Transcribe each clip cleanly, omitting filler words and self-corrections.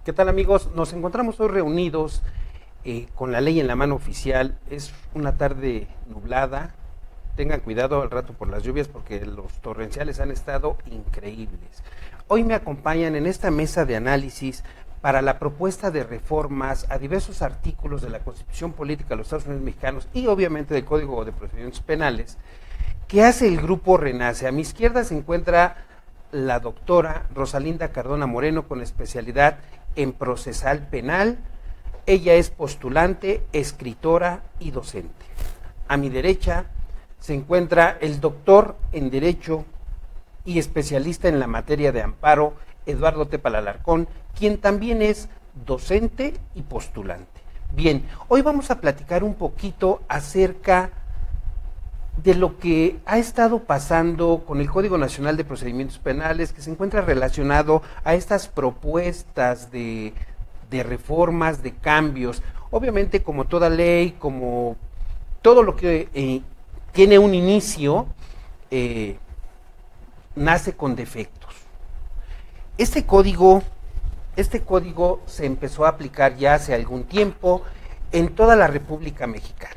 ¿Qué tal, amigos? Nos encontramos hoy reunidos con la ley en la mano oficial. Es una tarde nublada. Tengan cuidado al rato por las lluvias porque los torrenciales han estado increíbles. Hoy me acompañan en esta mesa de análisis para la propuesta de reformas a diversos artículos de la Constitución Política de los Estados Unidos Mexicanos y obviamente del Código de Procedimientos Penales que hace el Grupo Renace. A mi izquierda se encuentra la doctora Rosalinda Cardona Moreno, con especialidad en procesal penal. Ella es postulante, escritora y docente. A mi derecha se encuentra el doctor en Derecho y especialista en la materia de amparo, Eduardo Tepal Alarcón, quien también es docente y postulante. Bien, hoy vamos a platicar un poquito acerca de lo que ha estado pasando con el Código Nacional de Procedimientos Penales, que se encuentra relacionado a estas propuestas de reformas, de cambios. Obviamente, como toda ley, como todo lo que tiene un inicio, nace con defectos. Este código se empezó a aplicar ya hace algún tiempo en toda la República Mexicana.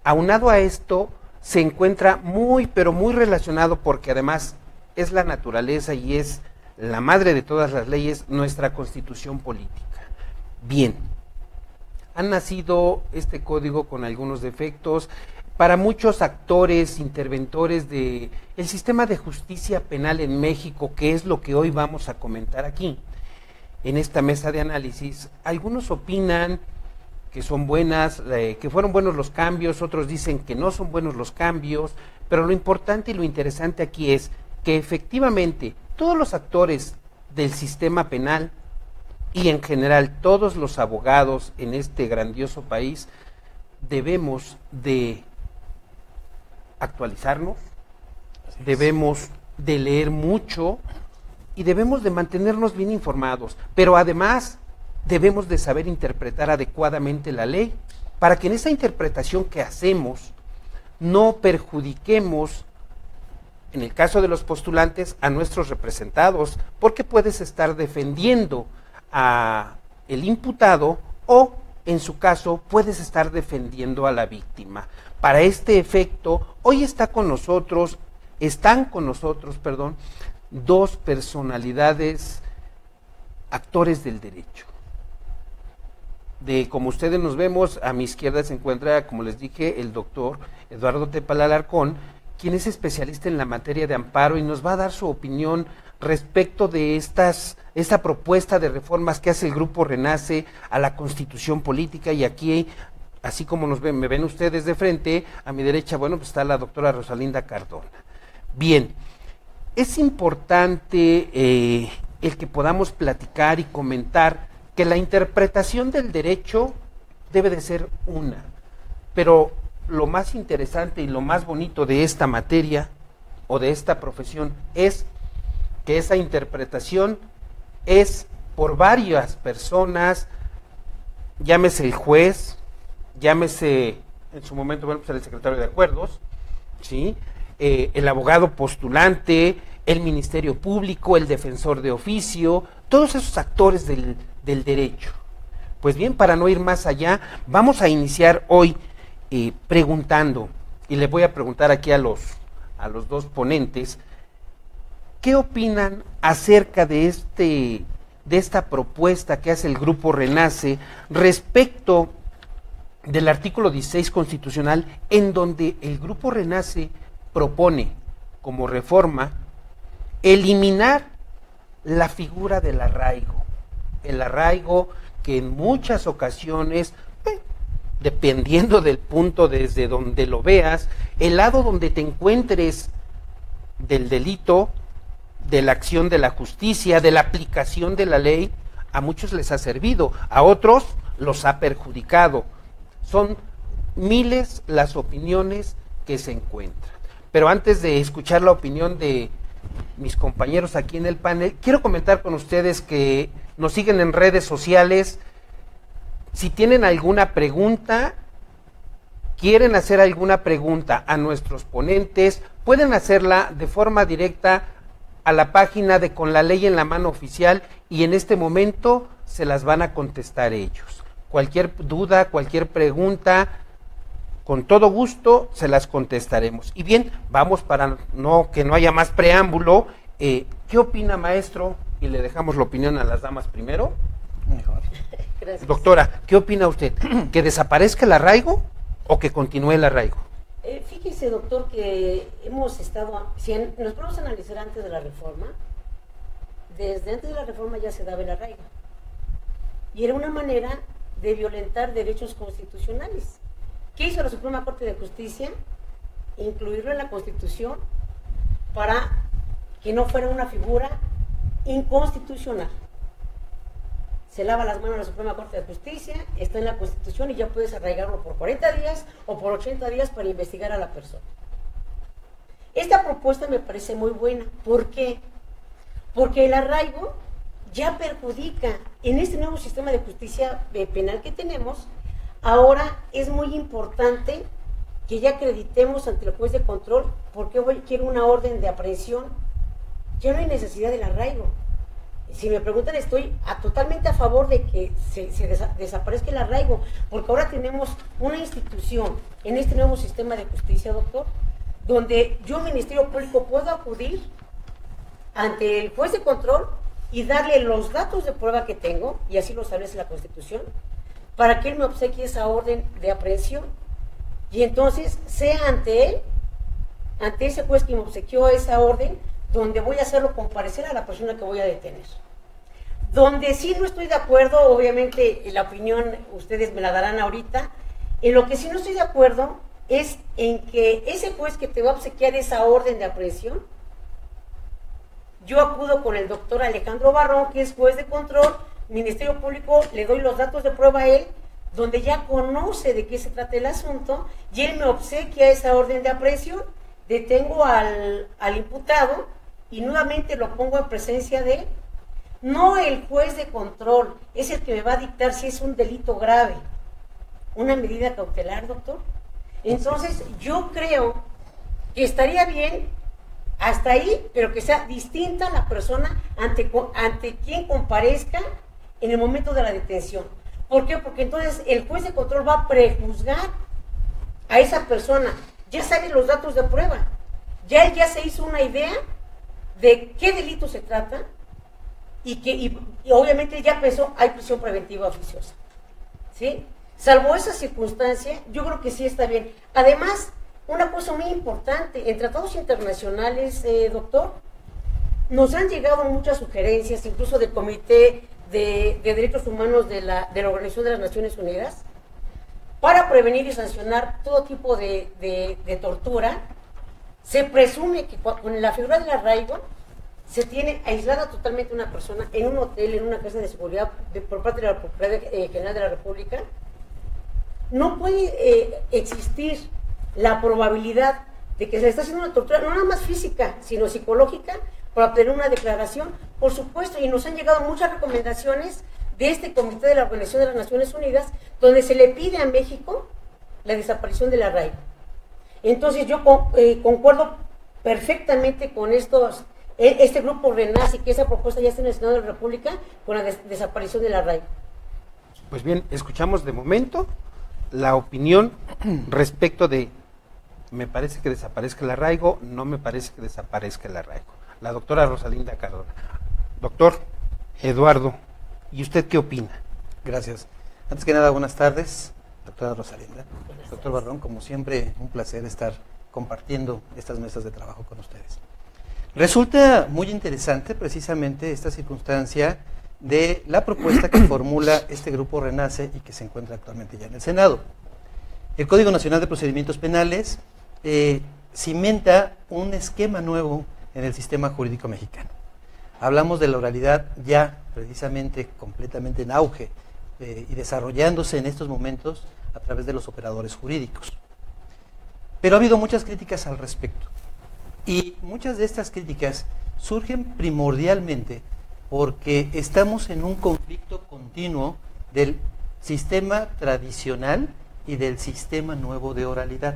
Aunado a esto, se encuentra muy, pero muy relacionado, porque además es la naturaleza y es la madre de todas las leyes, nuestra Constitución Política. Bien, ha nacido este código con algunos defectos. Para muchos actores, interventores del sistema de justicia penal en México, que es lo que hoy vamos a comentar aquí, en esta mesa de análisis, algunos opinan que son buenas, que fueron buenos los cambios, otros dicen que no son buenos los cambios, pero lo importante y lo interesante aquí es que efectivamente todos los actores del sistema penal y en general todos los abogados en este grandioso país debemos de actualizarnos, debemos de leer mucho y debemos de mantenernos bien informados, pero además debemos de saber interpretar adecuadamente la ley para que en esa interpretación que hacemos no perjudiquemos, en el caso de los postulantes, a nuestros representados, porque puedes estar defendiendo a el imputado o, en su caso, puedes estar defendiendo a la víctima. Para este efecto, hoy están con nosotros, dos personalidades, actores del derecho. Como ustedes nos vemos, a mi izquierda se encuentra, como les dije, el doctor Eduardo Tepal Alarcón, quien es especialista en la materia de amparo y nos va a dar su opinión respecto de esta propuesta de reformas que hace el Grupo Renace a la Constitución Política. Y aquí, así como me ven ustedes de frente, a mi derecha, bueno, pues está la doctora Rosalinda Cardona. Bien, es importante el que podamos platicar y comentar que la interpretación del derecho debe de ser una, pero lo más interesante y lo más bonito de esta materia o de esta profesión es que esa interpretación es por varias personas, llámese el juez, llámese en su momento, bueno, pues el secretario de acuerdos, ¿sí? El abogado postulante, el Ministerio Público, el defensor de oficio, todos esos actores del derecho. Pues bien, para no ir más allá, vamos a iniciar hoy preguntando, y le voy a preguntar aquí a los dos ponentes, ¿qué opinan acerca de esta propuesta que hace el Grupo Renace respecto del artículo 16 constitucional, en donde el Grupo Renace propone como reforma eliminar la figura del arraigo? El arraigo que en muchas ocasiones, dependiendo del punto desde donde lo veas, el lado donde te encuentres del delito, de la acción de la justicia, de la aplicación de la ley, a muchos les ha servido, a otros los ha perjudicado. Son miles las opiniones que se encuentran. Pero antes de escuchar la opinión de mis compañeros aquí en el panel, quiero comentar con ustedes que nos siguen en redes sociales. Si tienen alguna pregunta, quieren hacer alguna pregunta a nuestros ponentes, pueden hacerla de forma directa a la página de Con la Ley en la Mano oficial y en este momento se las van a contestar ellos. Cualquier duda, cualquier pregunta, con todo gusto se las contestaremos. Y bien, vamos para que no haya más preámbulo. ¿Qué opina, maestro? Y le dejamos la opinión a las damas primero. Mejor. Gracias. Doctora, ¿qué opina usted? ¿Que desaparezca el arraigo o que continúe el arraigo? Fíjese, doctor, que hemos estado, si nos podemos analizar antes de la reforma, desde antes de la reforma ya se daba el arraigo. Y era una manera de violentar derechos constitucionales. ¿Qué hizo la Suprema Corte de Justicia? Incluirlo en la Constitución para que no fuera una figura inconstitucional. Se lava las manos la Suprema Corte de Justicia, está en la Constitución y ya puedes arraigarlo por 40 días o por 80 días para investigar a la persona. Esta propuesta me parece muy buena. ¿Por qué? Porque el arraigo ya perjudica en este nuevo sistema de justicia penal que tenemos. Ahora es muy importante que ya acreditemos ante el juez de control porque quiero una orden de aprehensión. Ya no hay necesidad del arraigo. Si me preguntan, estoy totalmente a favor de que se desaparezca el arraigo, porque ahora tenemos una institución en este nuevo sistema de justicia, doctor, donde yo, Ministerio Público, puedo acudir ante el juez de control y darle los datos de prueba que tengo, y así lo establece la Constitución, para que él me obsequie esa orden de aprehensión. Y entonces sea ante él, ante ese juez que me obsequió esa orden, donde voy a hacerlo comparecer a la persona que voy a detener. Donde sí no estoy de acuerdo, obviamente la opinión ustedes me la darán ahorita, en lo que sí no estoy de acuerdo es en que ese juez que te va a obsequiar esa orden de aprehensión, yo acudo con el doctor Alejandro Barrón, que es juez de control, Ministerio Público, le doy los datos de prueba a él, donde ya conoce de qué se trata el asunto, y él me obsequia esa orden de aprehensión, detengo al imputado, y nuevamente lo pongo en presencia de él. No el juez de control, es el que me va a dictar si es un delito grave. Una medida cautelar, doctor. Entonces, yo creo que estaría bien hasta ahí, pero que sea distinta la persona ante quien comparezca en el momento de la detención. ¿Por qué? Porque entonces el juez de control va a prejuzgar a esa persona. Ya sabe los datos de prueba. Ya se hizo una idea de qué delito se trata y obviamente ya pensó, hay prisión preventiva oficiosa, ¿sí? Salvo esa circunstancia, yo creo que sí está bien. Además, una cosa muy importante, en tratados internacionales, doctor, nos han llegado muchas sugerencias, incluso del Comité de Derechos Humanos de la Organización de las Naciones Unidas, para prevenir y sancionar todo tipo de tortura. Se presume que con la figura del arraigo se tiene aislada totalmente una persona en un hotel, en una casa de seguridad por parte de la Procuraduría General de la República. No puede existir la probabilidad de que se le está haciendo una tortura, no nada más física, sino psicológica, para obtener una declaración, por supuesto, y nos han llegado muchas recomendaciones de este Comité de la Organización de las Naciones Unidas, donde se le pide a México la desaparición del arraigo. Entonces yo concuerdo perfectamente con este grupo Renace, que esa propuesta ya está en el Senado de la República con la desaparición del arraigo. Pues bien, escuchamos de momento la opinión respecto de me parece que desaparezca el arraigo, no me parece que desaparezca el arraigo. La doctora Rosalinda Cardona. Doctor Eduardo, ¿y usted qué opina? Gracias. Antes que nada, buenas tardes, doctora Rosalinda. Doctor Barrón, como siempre, un placer estar compartiendo estas mesas de trabajo con ustedes. Resulta muy interesante precisamente esta circunstancia de la propuesta que formula este grupo Renace y que se encuentra actualmente ya en el Senado. El Código Nacional de Procedimientos Penales cimenta un esquema nuevo en el sistema jurídico mexicano. Hablamos de la oralidad ya precisamente completamente en auge y desarrollándose en estos momentos a través de los operadores jurídicos. Pero ha habido muchas críticas al respecto. Y muchas de estas críticas surgen primordialmente porque estamos en un conflicto continuo del sistema tradicional y del sistema nuevo de oralidad.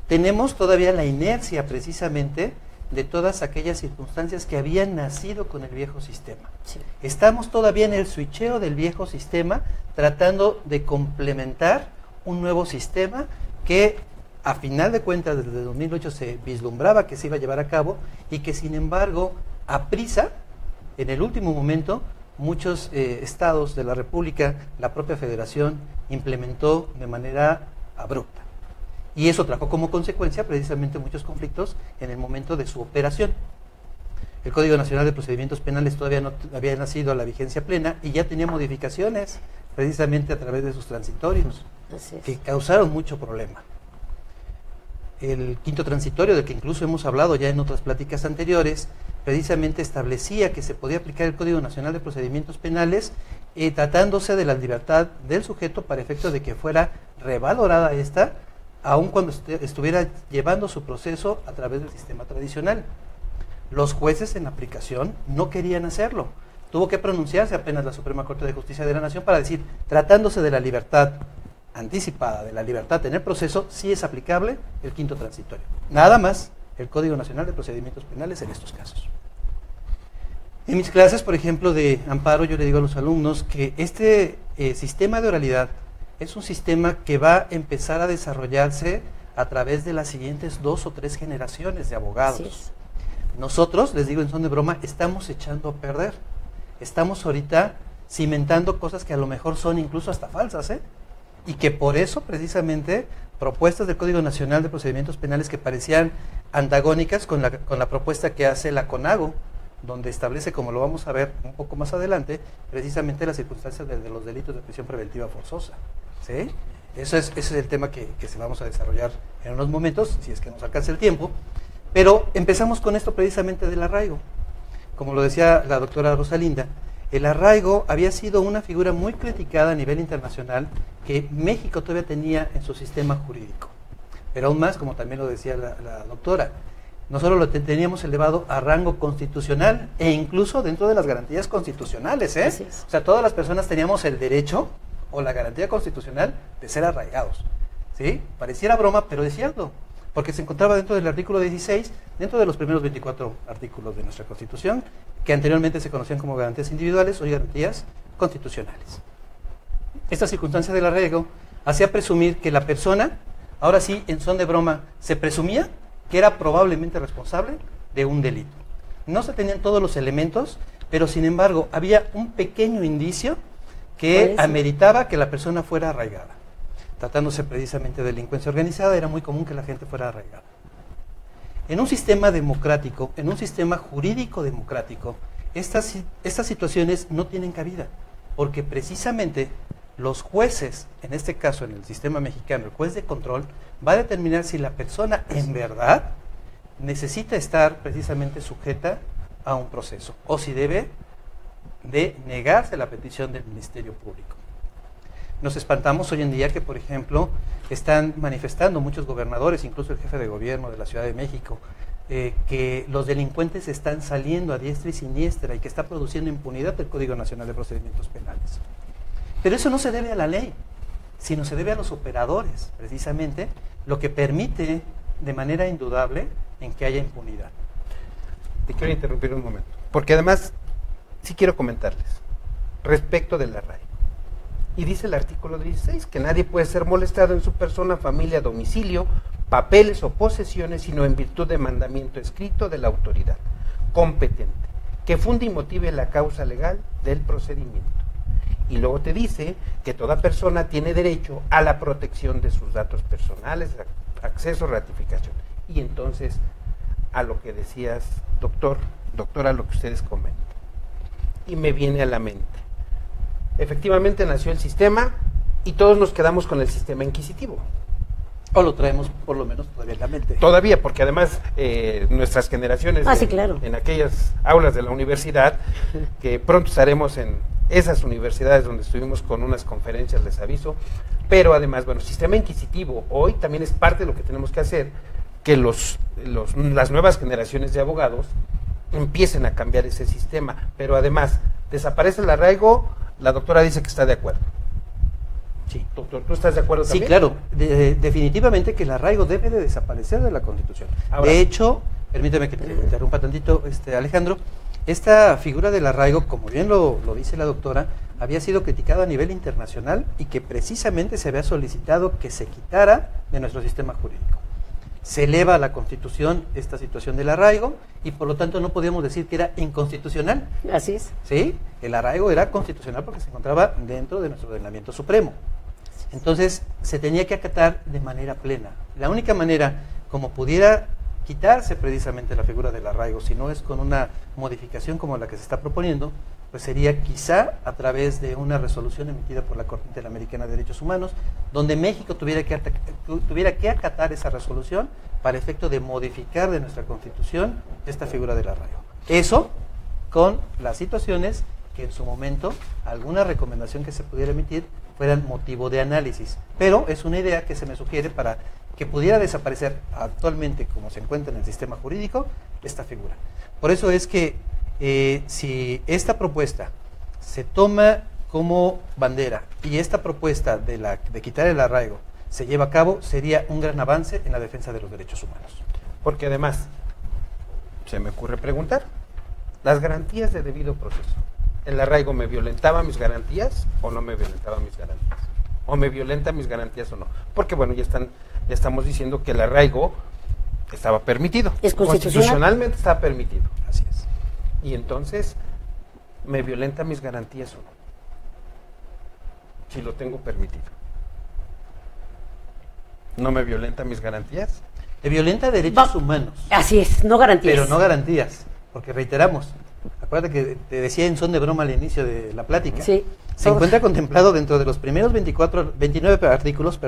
Tenemos todavía la inercia precisamente de todas aquellas circunstancias que habían nacido con el viejo sistema. Sí. Estamos todavía en el switcheo del viejo sistema, tratando de complementar un nuevo sistema que a final de cuentas desde 2008 se vislumbraba que se iba a llevar a cabo y que sin embargo a prisa, en el último momento, muchos estados de la República, la propia Federación, implementó de manera abrupta. Y eso trajo como consecuencia precisamente muchos conflictos en el momento de su operación. El Código Nacional de Procedimientos Penales todavía no había nacido a la vigencia plena y ya tenía modificaciones precisamente a través de sus transitorios, que causaron mucho problema. El quinto transitorio, del que incluso hemos hablado ya en otras pláticas anteriores, precisamente establecía que se podía aplicar el Código Nacional de Procedimientos Penales tratándose de la libertad del sujeto para efecto de que fuera revalorada esta, aun cuando estuviera llevando su proceso a través del sistema tradicional. Los jueces en aplicación no querían hacerlo. Tuvo que pronunciarse apenas la Suprema Corte de Justicia de la Nación para decir, tratándose de la libertad anticipada, de la libertad en el proceso, sí es aplicable el quinto transitorio. Nada más el Código Nacional de Procedimientos Penales en estos casos. En mis clases, por ejemplo, de amparo, yo le digo a los alumnos que este sistema de oralidad es un sistema que va a empezar a desarrollarse a través de las siguientes 2 o 3 generaciones de abogados. Nosotros, les digo en son de broma, estamos echando a perder. Estamos ahorita cimentando cosas que a lo mejor son incluso hasta falsas, y que por eso precisamente propuestas del Código Nacional de Procedimientos Penales que parecían antagónicas con la propuesta que hace la CONAGO, donde establece, como lo vamos a ver un poco más adelante, precisamente las circunstancias de los delitos de prisión preventiva forzosa. ¿Sí? Ese es el tema que se vamos a desarrollar en unos momentos, si es que nos alcanza el tiempo. Pero empezamos con esto precisamente del arraigo. Como lo decía la doctora Rosalinda, el arraigo había sido una figura muy criticada a nivel internacional que México todavía tenía en su sistema jurídico. Pero aún más, como también lo decía la doctora, nosotros lo teníamos elevado a rango constitucional e incluso dentro de las garantías constitucionales. O sea, todas las personas teníamos el derecho o la garantía constitucional de ser arraigados. ¿Sí? Pareciera broma, pero es cierto, porque se encontraba dentro del artículo 16, dentro de los primeros 24 artículos de nuestra Constitución, que anteriormente se conocían como garantías individuales o garantías constitucionales. Esta circunstancia del arraigo hacía presumir que la persona, ahora sí, en son de broma, se presumía que era probablemente responsable de un delito. No se tenían todos los elementos, pero sin embargo había un pequeño indicio que ameritaba que la persona fuera arraigada. Tratándose precisamente de delincuencia organizada, era muy común que la gente fuera arraigada. En un sistema democrático, en un sistema jurídico democrático, estas situaciones no tienen cabida, porque precisamente los jueces, en este caso en el sistema mexicano, el juez de control, va a determinar si la persona en verdad necesita estar precisamente sujeta a un proceso, o si debe de negarse la petición del Ministerio Público. Nos espantamos hoy en día que, por ejemplo, están manifestando muchos gobernadores, incluso el jefe de gobierno de la Ciudad de México, que los delincuentes están saliendo a diestra y siniestra y que está produciendo impunidad el Código Nacional de Procedimientos Penales. Pero eso no se debe a la ley, sino se debe a los operadores, precisamente, lo que permite de manera indudable en que haya impunidad. Te quiero interrumpir un momento, porque además sí quiero comentarles respecto del arraigo. Y dice el artículo 16 que nadie puede ser molestado en su persona, familia, domicilio, papeles o posesiones, sino en virtud de mandamiento escrito de la autoridad competente, que funde y motive la causa legal del procedimiento. Y luego te dice que toda persona tiene derecho a la protección de sus datos personales, acceso, ratificación. Y entonces, a lo que decías, doctora, lo que ustedes comentan. Y me viene a la mente. Efectivamente nació el sistema y todos nos quedamos con el sistema inquisitivo. O lo traemos por lo menos todavía en la mente. Todavía, porque además nuestras generaciones sí, claro, en aquellas aulas de la universidad, que pronto estaremos en esas universidades donde estuvimos con unas conferencias, les aviso, pero además, bueno, sistema inquisitivo hoy también es parte de lo que tenemos que hacer, que las nuevas generaciones de abogados empiecen a cambiar ese sistema, pero además, desaparece el arraigo. La doctora dice que está de acuerdo. Sí, doctor, ¿tú estás de acuerdo también? Sí, claro. Definitivamente que el arraigo debe de desaparecer de la Constitución. Ahora, de hecho, Permíteme que te interrumpa tantito, Alejandro. Esta figura del arraigo, como bien lo dice la doctora, había sido criticada a nivel internacional y que precisamente se había solicitado que se quitara de nuestro sistema jurídico. Se eleva a la Constitución esta situación del arraigo y por lo tanto no podíamos decir que era inconstitucional. Así es. ¿Sí? El arraigo era constitucional porque se encontraba dentro de nuestro ordenamiento supremo. Entonces se tenía que acatar de manera plena. La única manera como pudiera quitarse precisamente la figura del arraigo, si no es con una modificación como la que se está proponiendo, pues sería quizá a través de una resolución emitida por la Corte Interamericana de Derechos Humanos, donde México tuviera que acatar esa resolución para efecto de modificar de nuestra Constitución esta figura del arraigo. Eso con las situaciones que en su momento alguna recomendación que se pudiera emitir fueran motivo de análisis. Pero es una idea que se me sugiere para que pudiera desaparecer actualmente, como se encuentra en el sistema jurídico, esta figura. Por eso es que si esta propuesta se toma como bandera y esta propuesta de quitar el arraigo se lleva a cabo, sería un gran avance en la defensa de los derechos humanos. Porque además, se me ocurre preguntar, las garantías de debido proceso. ¿El arraigo me violentaba mis garantías o no me violentaba mis garantías? ¿O me violenta mis garantías o no? Porque bueno, ya estamos diciendo que el arraigo estaba permitido. ¿Es constitucional? Constitucionalmente está permitido. Así es. Y entonces, ¿me violenta mis garantías o no? Si lo tengo permitido. ¿No me violenta mis garantías? Te violenta derechos humanos. Así es, no garantías. Pero no garantías, porque reiteramos, acuérdate que te decía en son de broma al inicio de la plática, Sí. se encuentra contemplado dentro de los primeros 29 artículos,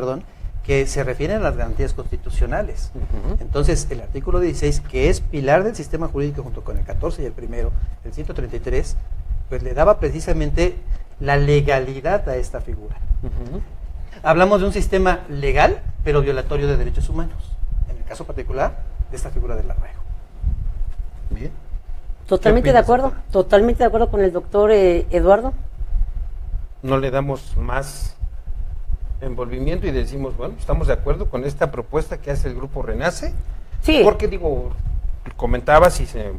que se refieren a las garantías constitucionales. Entonces, el artículo 16, que es pilar del sistema jurídico junto con el 14 y el primero, el 133, pues le daba precisamente la legalidad a esta figura. Hablamos de un sistema legal, pero violatorio de derechos humanos, en el caso particular de esta figura del arraigo. Bien. Totalmente de acuerdo, totalmente de acuerdo con el doctor Eduardo. No le damos más envolvimiento y decimos, bueno, estamos de acuerdo con esta propuesta que hace el Grupo Renace. Sí. Porque digo, comentabas y se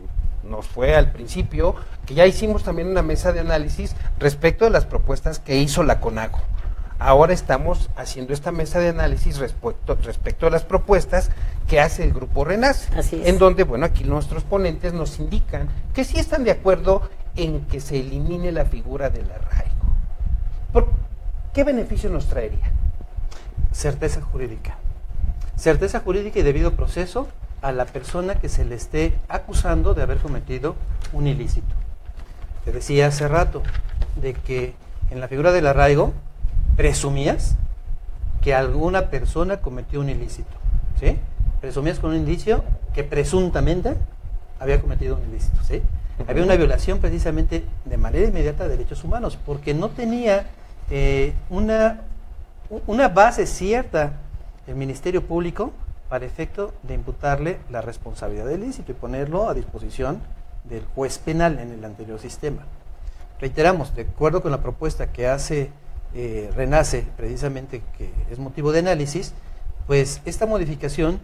nos fue al principio que ya hicimos también una mesa de análisis respecto de las propuestas que hizo la CONAGO. Ahora estamos haciendo esta mesa de análisis respecto a las propuestas que hace el Grupo Renace. Así es. En donde, bueno, aquí nuestros ponentes nos indican que sí están de acuerdo en que se elimine la figura del arraigo. ¿Qué beneficio nos traería? Certeza jurídica. Certeza jurídica y debido proceso a la persona que se le esté acusando de haber cometido un ilícito. Te decía hace rato de que en la figura del arraigo presumías que alguna persona cometió un ilícito, ¿sí? Presumías con un indicio que presuntamente había cometido un ilícito, ¿sí? Había una violación precisamente de manera inmediata de derechos humanos, porque no tenía una base cierta el Ministerio Público para efecto de imputarle la responsabilidad del ilícito y ponerlo a disposición del juez penal en el anterior sistema. Reiteramos, de acuerdo con la propuesta que hace Renace, precisamente que es motivo de análisis, pues esta modificación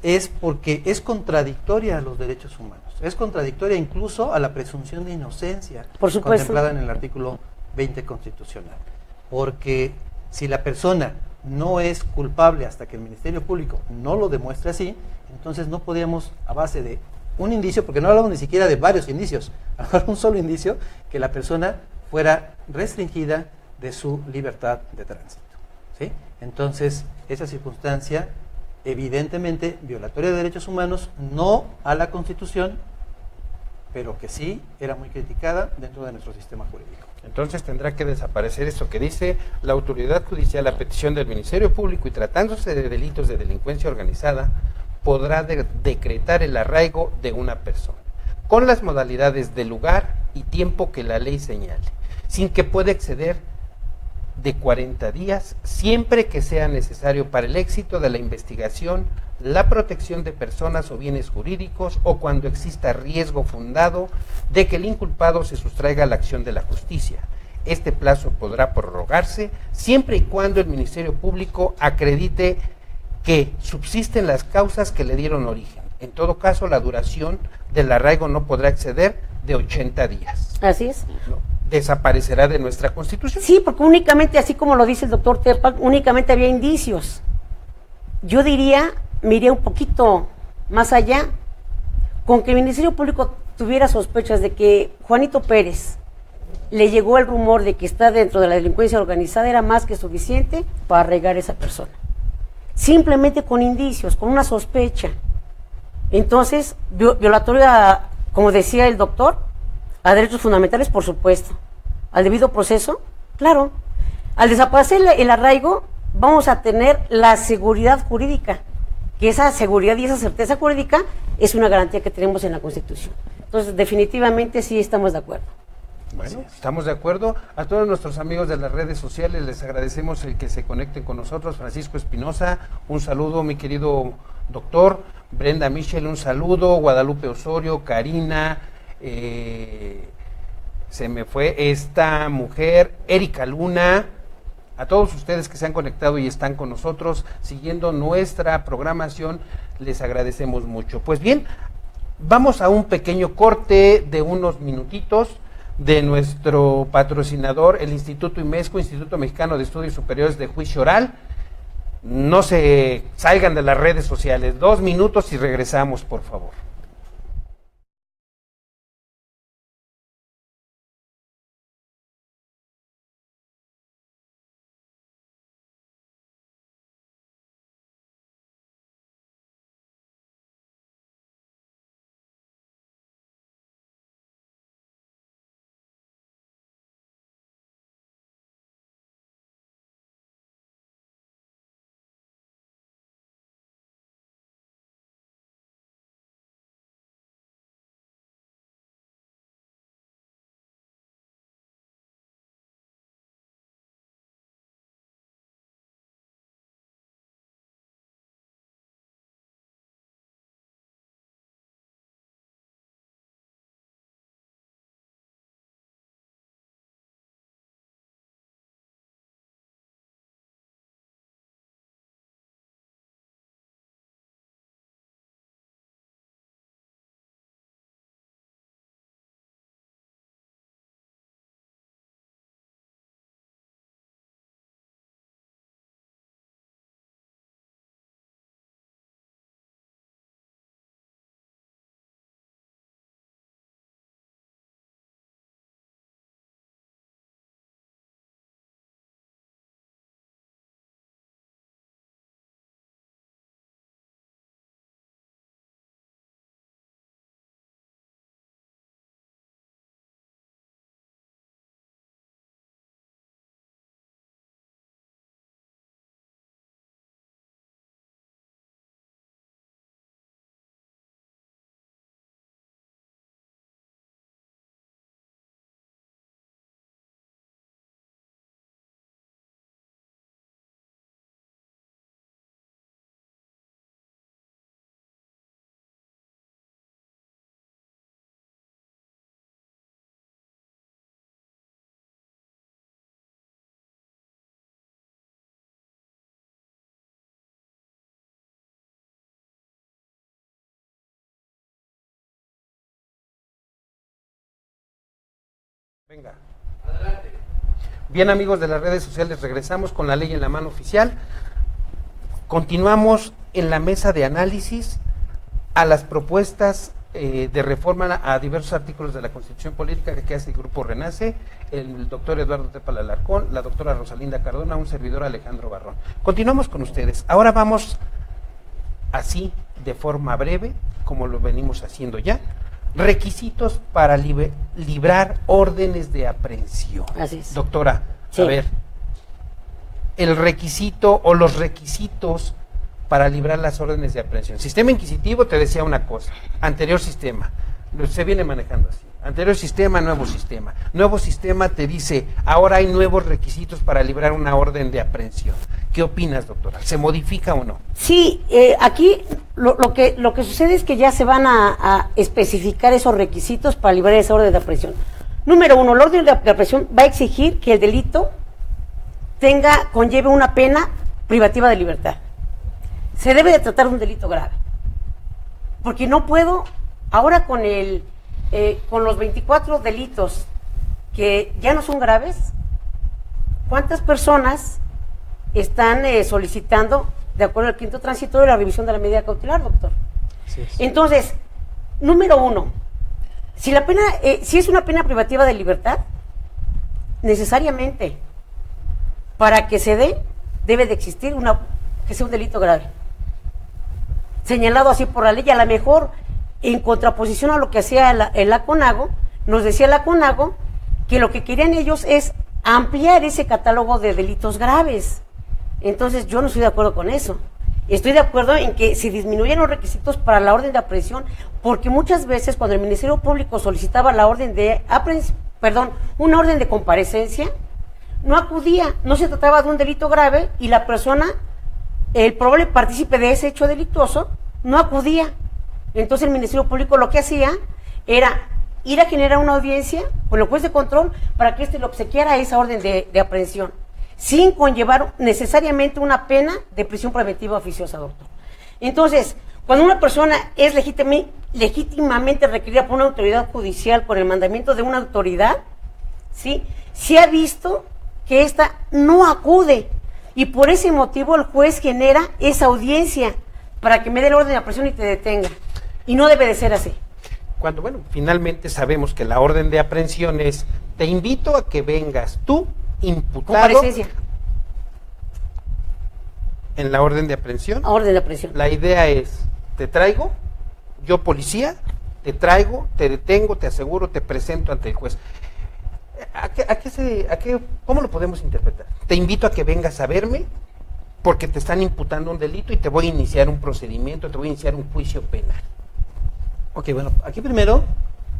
es porque es contradictoria a los derechos humanos, es contradictoria incluso a la presunción de inocencia, por supuesto, contemplada en el artículo 20 constitucional, porque si la persona no es culpable hasta que el Ministerio Público no lo demuestre así, entonces no podíamos, a base de un indicio, porque no hablamos ni siquiera de varios indicios, hablamos de un solo indicio, que la persona fuera restringida de su libertad de tránsito, ¿sí? Entonces, esa circunstancia, evidentemente violatoria de derechos humanos, no a la Constitución, pero que sí era muy criticada dentro de nuestro sistema jurídico. Entonces tendrá que desaparecer esto que dice la autoridad judicial a petición del Ministerio Público y tratándose de delitos de delincuencia organizada, podrá decretar el arraigo de una persona, con las modalidades de lugar y tiempo que la ley señale, sin que pueda exceder de 40 días, siempre que sea necesario para el éxito de la investigación, la protección de personas o bienes jurídicos o cuando exista riesgo fundado de que el inculpado se sustraiga a la acción de la justicia. Este plazo podrá prorrogarse siempre y cuando el Ministerio Público acredite que subsisten las causas que le dieron origen. En todo caso, la duración del arraigo no podrá exceder de 80 días. Así es. ¿No? Desaparecerá de nuestra Constitución. Sí, porque únicamente, así como lo dice el doctor Tepa, únicamente había indicios. Yo diría, me iría un poquito más allá, con que el Ministerio Público tuviera sospechas de que Juanito Pérez le llegó el rumor de que está dentro de la delincuencia organizada, era más que suficiente para arraigar a esa persona. Simplemente con indicios, con una sospecha. Entonces, violatoria, como decía el doctor, a derechos fundamentales, por supuesto. Al debido proceso, claro. Al desaparecer el arraigo, vamos a tener la seguridad jurídica, que esa seguridad y esa certeza jurídica es una garantía que tenemos en la Constitución. Entonces, definitivamente sí estamos de acuerdo. Bueno, estamos de acuerdo. A todos nuestros amigos de las redes sociales les agradecemos el que se conecten con nosotros. Francisco Espinosa, un saludo, mi querido doctor. Brenda Michel, un saludo. Guadalupe Osorio, Karina, se me fue esta mujer, Erika Luna. A todos ustedes que se han conectado y están con nosotros siguiendo nuestra programación, les agradecemos mucho. Pues bien, vamos a un pequeño corte de unos minutitos de nuestro patrocinador, el Instituto IMESCO, Instituto Mexicano de Estudios Superiores de Juicio Oral. No se salgan de las redes sociales. 2 minutos y regresamos, por favor. Venga. Adelante. Bien, amigos de las redes sociales, regresamos con la ley en la mano oficial. Continuamos en la mesa de análisis a las propuestas de reforma a diversos artículos de la Constitución Política que hace el Grupo Renace, el doctor Eduardo Tepal Alarcón, la doctora Rosalinda Cardona, un servidor Alejandro Barrón. Continuamos con ustedes. Ahora vamos así, de forma breve, como lo venimos haciendo ya, requisitos para librar órdenes de aprehensión. Así es. Doctora, sí. A ver, el requisito o los requisitos para librar las órdenes de aprehensión. Sistema inquisitivo te decía una cosa, anterior sistema, se viene manejando así. Anterior sistema, nuevo sistema. Nuevo sistema te dice, ahora hay nuevos requisitos para librar una orden de aprehensión. ¿Qué opinas, doctora? ¿Se modifica o no? Sí, aquí lo que sucede es que ya se van a especificar esos requisitos para librar esa orden de aprehensión. Número 1, la orden de aprehensión va a exigir que el delito conlleve una pena privativa de libertad. Se debe de tratar de un delito grave. porque no puedo, ahora con los 24 delitos que ya no son graves, ¿cuántas personas están solicitando, de acuerdo al quinto transitorio, la revisión de la medida cautelar, doctor? Así es. Entonces, número uno, si es una pena privativa de libertad, necesariamente, para que se dé, debe de existir que sea un delito grave, señalado así por la ley, a lo mejor en contraposición a lo que hacía el ACONAGO. Nos decía el ACONAGO que lo que querían ellos es ampliar ese catálogo de delitos graves. Entonces yo no estoy de acuerdo con eso. Estoy de acuerdo en que se disminuyan los requisitos para la orden de aprehensión, porque muchas veces cuando el Ministerio Público solicitaba la orden de una orden de comparecencia, no acudía, no se trataba de un delito grave y la persona, el probable partícipe de ese hecho delictuoso, no acudía. Entonces el Ministerio Público lo que hacía era ir a generar una audiencia con el juez de control para que éste le obsequiara esa orden de aprehensión, sin conllevar necesariamente una pena de prisión preventiva oficiosa, doctor. Entonces, cuando una persona es legítimamente requerida por una autoridad judicial por el mandamiento de una autoridad, ¿sí? Se ha visto que ésta no acude, y por ese motivo el juez genera esa audiencia para que me dé el orden de aprehensión y te detenga. Y no debe de ser así. Cuando, finalmente sabemos que la orden de aprehensión es, te invito a que vengas tú, imputado, comparecencia en la orden de aprehensión. Orden de aprehensión. La idea es, te traigo, yo policía, te traigo, te detengo, te aseguro, te presento ante el juez. ¿Cómo lo podemos interpretar? Te invito a que vengas a verme porque te están imputando un delito y te voy a iniciar un procedimiento, te voy a iniciar un juicio penal. Ok, bueno, aquí primero,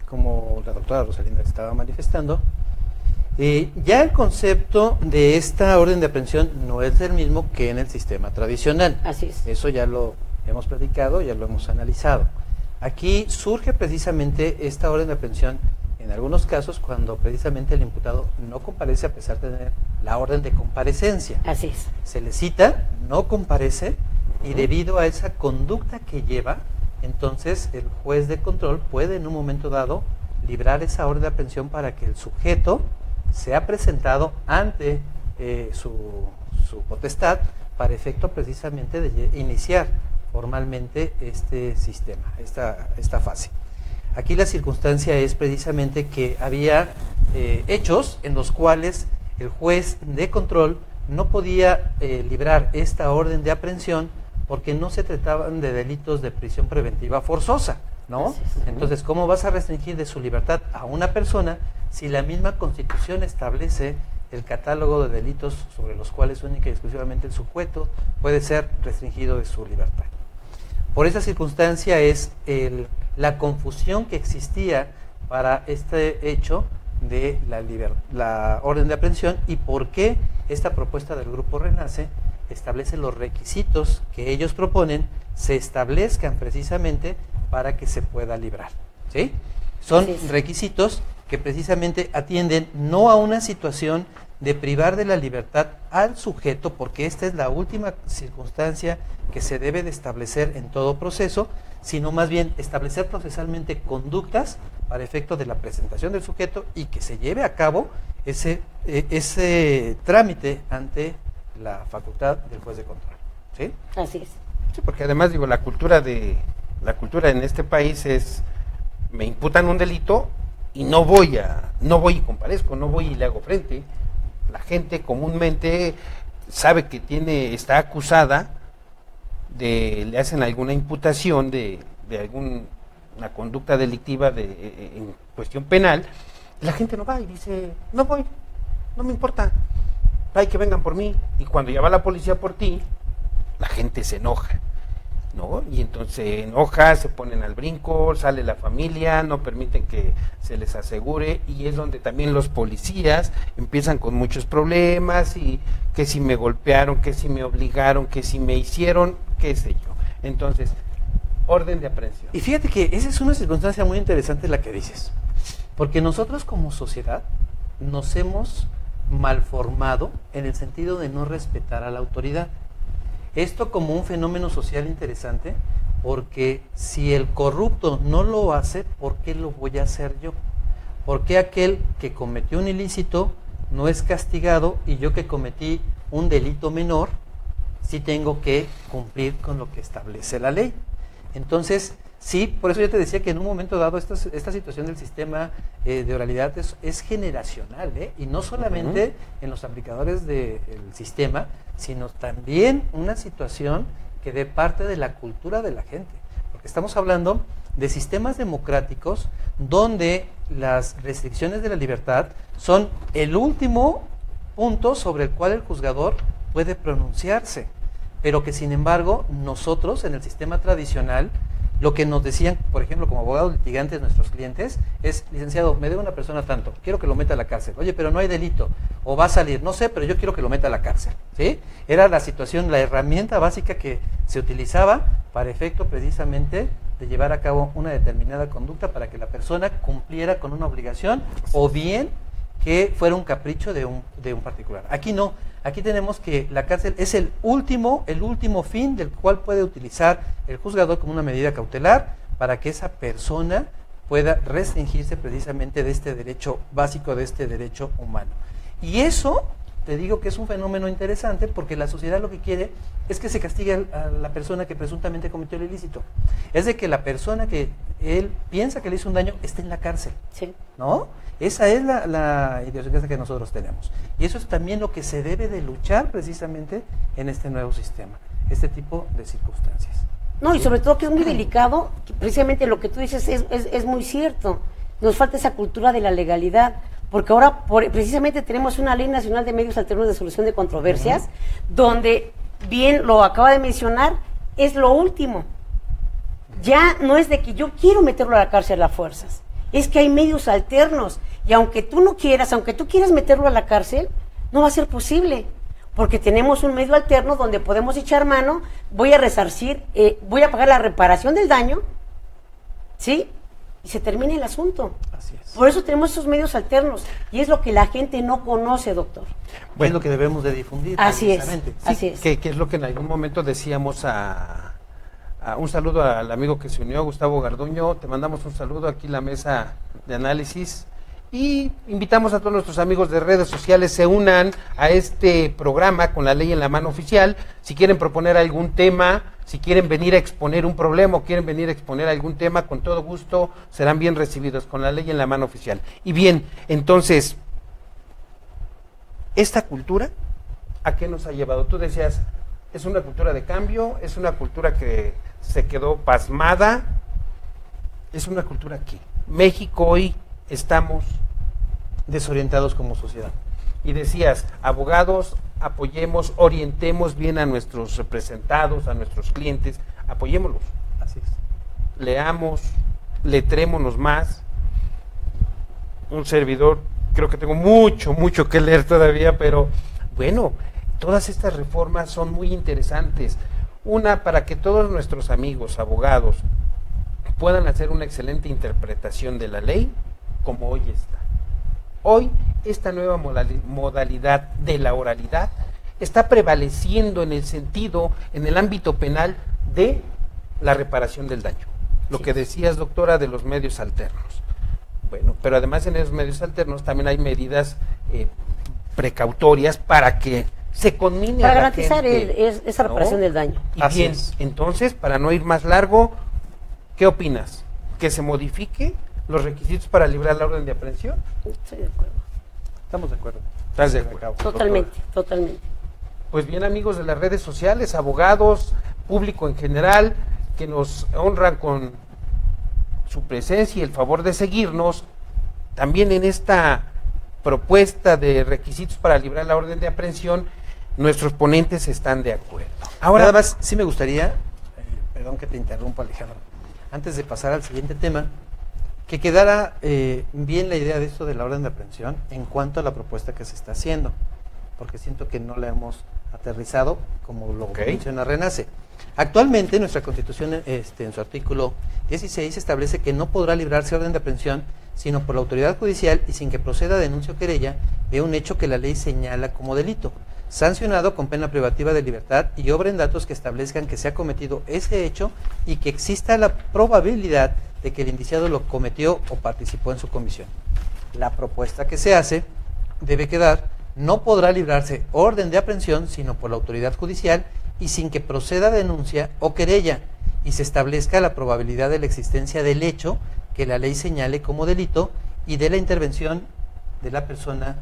como la doctora Rosalinda estaba manifestando, ya el concepto de esta orden de aprehensión no es el mismo que en el sistema tradicional. Así es. Eso ya lo hemos platicado, ya lo hemos analizado. Aquí surge precisamente esta orden de aprehensión en algunos casos cuando precisamente el imputado no comparece a pesar de tener la orden de comparecencia. Así es. Se le cita, no comparece, y debido a esa conducta que lleva, entonces el juez de control puede en un momento dado librar esa orden de aprehensión para que el sujeto sea presentado ante su potestad para efecto precisamente de iniciar formalmente este sistema, esta fase. Aquí la circunstancia es precisamente que había hechos en los cuales el juez de control no podía librar esta orden de aprehensión porque no se trataban de delitos de prisión preventiva forzosa, ¿no? Entonces, ¿cómo vas a restringir de su libertad a una persona si la misma Constitución establece el catálogo de delitos sobre los cuales única y exclusivamente el sujeto puede ser restringido de su libertad? Por esa circunstancia es la confusión que existía para este hecho de la orden de aprehensión y por qué esta propuesta del Grupo Renace establece los requisitos que ellos proponen se establezcan precisamente para que se pueda librar, ¿sí? Son requisitos que precisamente atienden no a una situación de privar de la libertad al sujeto, porque esta es la última circunstancia que se debe de establecer en todo proceso, sino más bien establecer procesalmente conductas para efecto de la presentación del sujeto y que se lleve a cabo ese trámite ante la facultad del juez de control, ¿sí? Así es. Sí, porque además la cultura en este país es, me imputan un delito y no voy y comparezco, no voy y le hago frente. La gente comúnmente sabe que está acusada le hacen alguna imputación de alguna conducta delictiva en cuestión penal, y la gente no va y dice, no voy, no me importa, hay que vengan por mí, y cuando ya va la policía por ti, la gente se enoja, ¿no? Y entonces se enoja, se ponen al brinco, sale la familia, no permiten que se les asegure, y es donde también los policías empiezan con muchos problemas, y que si me golpearon, que si me obligaron, que si me hicieron, qué sé yo. Entonces, orden de aprehensión. Y fíjate que esa es una circunstancia muy interesante la que dices, porque nosotros como sociedad nos hemos malformado en el sentido de no respetar a la autoridad. Esto como un fenómeno social interesante, porque si el corrupto no lo hace, ¿por qué lo voy a hacer yo? ¿Por qué aquel que cometió un ilícito no es castigado y yo que cometí un delito menor sí tengo que cumplir con lo que establece la ley? Entonces, sí, por eso yo te decía que en un momento dado esta situación del sistema de oralidad es generacional, y no solamente en los aplicadores del sistema, sino también una situación que dé parte de la cultura de la gente. Porque estamos hablando de sistemas democráticos donde las restricciones de la libertad son el último punto sobre el cual el juzgador puede pronunciarse, pero que sin embargo nosotros en el sistema tradicional lo que nos decían, por ejemplo, como abogados litigantes nuestros clientes, es: licenciado, me debe una persona tanto, quiero que lo meta a la cárcel. Oye, pero no hay delito, o va a salir, no sé, pero yo quiero que lo meta a la cárcel, ¿sí? Era la situación, la herramienta básica que se utilizaba para efecto precisamente de llevar a cabo una determinada conducta para que la persona cumpliera con una obligación, o bien que fuera un capricho de un particular. Aquí no. Aquí tenemos que la cárcel es el último fin del cual puede utilizar el juzgador como una medida cautelar para que esa persona pueda restringirse precisamente de este derecho básico, de este derecho humano. Y eso, te digo que es un fenómeno interesante porque la sociedad lo que quiere es que se castigue a la persona que presuntamente cometió el ilícito. Es de que la persona que él piensa que le hizo un daño esté en la cárcel, Sí. ¿no? Esa es la idiosincrasia que nosotros tenemos. Y eso es también lo que se debe de luchar precisamente en este nuevo sistema, este tipo de circunstancias. No, y sobre todo que es muy delicado, que precisamente lo que tú dices es muy cierto. Nos falta esa cultura de la legalidad, porque ahora precisamente tenemos una Ley Nacional de Medios Alternos de Solución de Controversias, donde, bien lo acaba de mencionar, es lo último. Ya no es de que yo quiero meterlo a la cárcel a fuerzas, es que hay medios alternos, y aunque tú no quieras, aunque tú quieras meterlo a la cárcel, no va a ser posible, porque tenemos un medio alterno donde podemos echar mano, voy a resarcir, voy a pagar la reparación del daño, ¿sí? Y se termina el asunto. Así es. Por eso tenemos esos medios alternos, y es lo que la gente no conoce, doctor. Bueno, es lo que debemos de difundir. Así es, precisamente. así es. Que es lo que en algún momento decíamos un saludo al amigo que se unió, Gustavo Garduño. Te mandamos un saludo aquí en la mesa de análisis. Y invitamos a todos nuestros amigos de redes sociales se unan a este programa con la ley en la mano oficial. Si quieren proponer algún tema, si quieren venir a exponer un problema o quieren venir a exponer algún tema, con todo gusto serán bien recibidos con la ley en la mano oficial. Y bien, entonces, esta cultura, ¿a qué nos ha llevado? Tú decías, es una cultura de cambio, es una cultura que se quedó pasmada, es una cultura que México hoy estamos desorientados como sociedad. Y decías, abogados, apoyemos, orientemos bien a nuestros representados, a nuestros clientes, apoyémoslos. Así es. Leamos, letrémonos más. Un servidor, creo que tengo mucho que leer todavía, pero bueno, todas estas reformas son muy interesantes. Una, para que todos nuestros amigos, abogados, puedan hacer una excelente interpretación de la ley, como hoy está. Hoy, esta nueva modalidad de la oralidad está prevaleciendo en el sentido, en el ámbito penal, de la reparación del daño. Lo que decías, doctora, de los medios alternos. Bueno, pero además en esos medios alternos también hay medidas precautorias para que se conmine Para a la garantizar gente, esa reparación ¿no? del daño. Y Así bien, es. entonces, para no ir más largo, ¿qué opinas? ¿Que se modifique los requisitos para librar la orden de aprehensión? Estoy de acuerdo. Estamos de acuerdo. ¿Estás de acuerdo? Totalmente, totalmente. Pues bien, amigos de las redes sociales, abogados, público en general, que nos honran con su presencia y el favor de seguirnos, también en esta propuesta de requisitos para librar la orden de aprehensión, nuestros ponentes están de acuerdo. Ahora, nada más, sí me gustaría, perdón que te interrumpa, Alejandro, antes de pasar al siguiente tema, que quedara bien la idea de esto de la orden de aprehensión en cuanto a la propuesta que se está haciendo, porque siento que no la hemos aterrizado como lo menciona Renace. Actualmente nuestra Constitución, en su artículo 16, establece que no podrá librarse orden de aprehensión sino por la autoridad judicial y sin que proceda denuncia o querella de un hecho que la ley señala como delito. sancionado con pena privativa de libertad y obren datos que establezcan que se ha cometido ese hecho y que exista la probabilidad de que el indiciado lo cometió o participó en su comisión. La propuesta que se hace debe quedar: no podrá librarse orden de aprehensión sino por la autoridad judicial y sin que proceda denuncia o querella y se establezca la probabilidad de la existencia del hecho que la ley señale como delito y de la intervención de la persona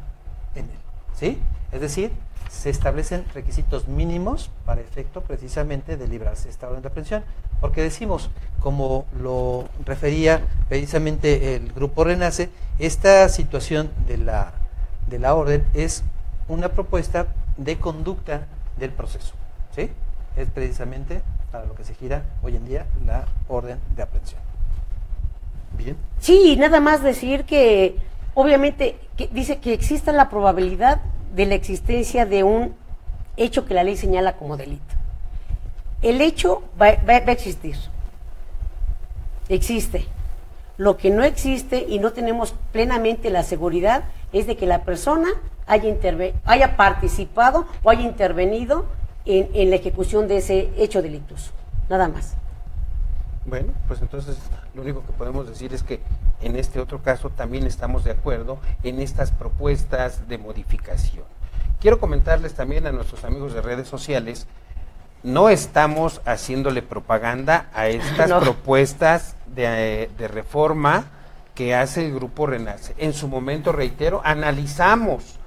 en él, ¿sí? Es decir, se establecen requisitos mínimos para efecto precisamente de librarse esta orden de aprehensión, porque decimos, como lo refería precisamente el Grupo Renace, esta situación de la orden es una propuesta de conducta del proceso, ¿sí? Es precisamente para lo que se gira hoy en día la orden de aprehensión. Bien. Sí, nada más decir que obviamente que dice que exista la probabilidad de la existencia de un hecho que la ley señala como delito. El hecho va a existir. Existe. Lo que no existe y no tenemos plenamente la seguridad es de que la persona haya participado o haya intervenido en la ejecución de ese hecho delictuoso. Nada más. Bueno, pues entonces lo único que podemos decir es que en este otro caso también estamos de acuerdo en estas propuestas de modificación. Quiero comentarles también a nuestros amigos de redes sociales, no estamos haciéndole propaganda a estas propuestas de reforma que hace el Grupo Renace. En su momento, reitero, analizamos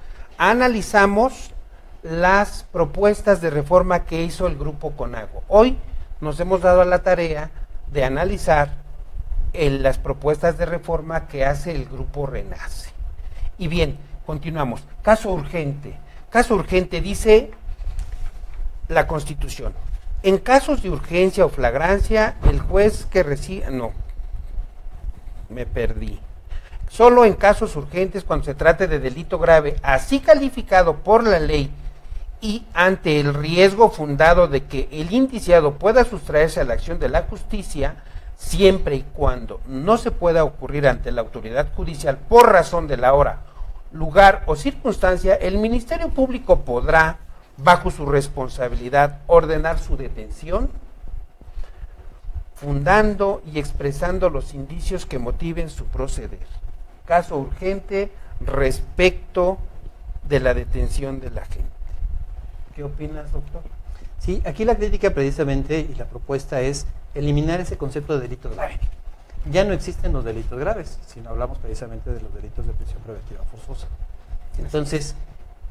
las propuestas de reforma que hizo el Grupo Conago. Hoy nos hemos dado a la tarea de analizar las propuestas de reforma que hace el Grupo Renace. Y bien, continuamos. Caso urgente. Caso urgente, dice la Constitución. En casos de urgencia o flagrancia, el juez que recibe... No, me perdí. Solo en casos urgentes, cuando se trate de delito grave, así calificado por la ley, y ante el riesgo fundado de que el indiciado pueda sustraerse a la acción de la justicia, siempre y cuando no se pueda ocurrir ante la autoridad judicial por razón de la hora, lugar o circunstancia, el Ministerio Público podrá, bajo su responsabilidad, ordenar su detención, fundando y expresando los indicios que motiven su proceder. Caso urgente respecto de la detención de la gente. ¿Qué opinas, doctor? Sí, aquí la crítica precisamente y la propuesta es eliminar ese concepto de delito grave. Ya no existen los delitos graves, sino hablamos precisamente de los delitos de prisión preventiva forzosa. Entonces,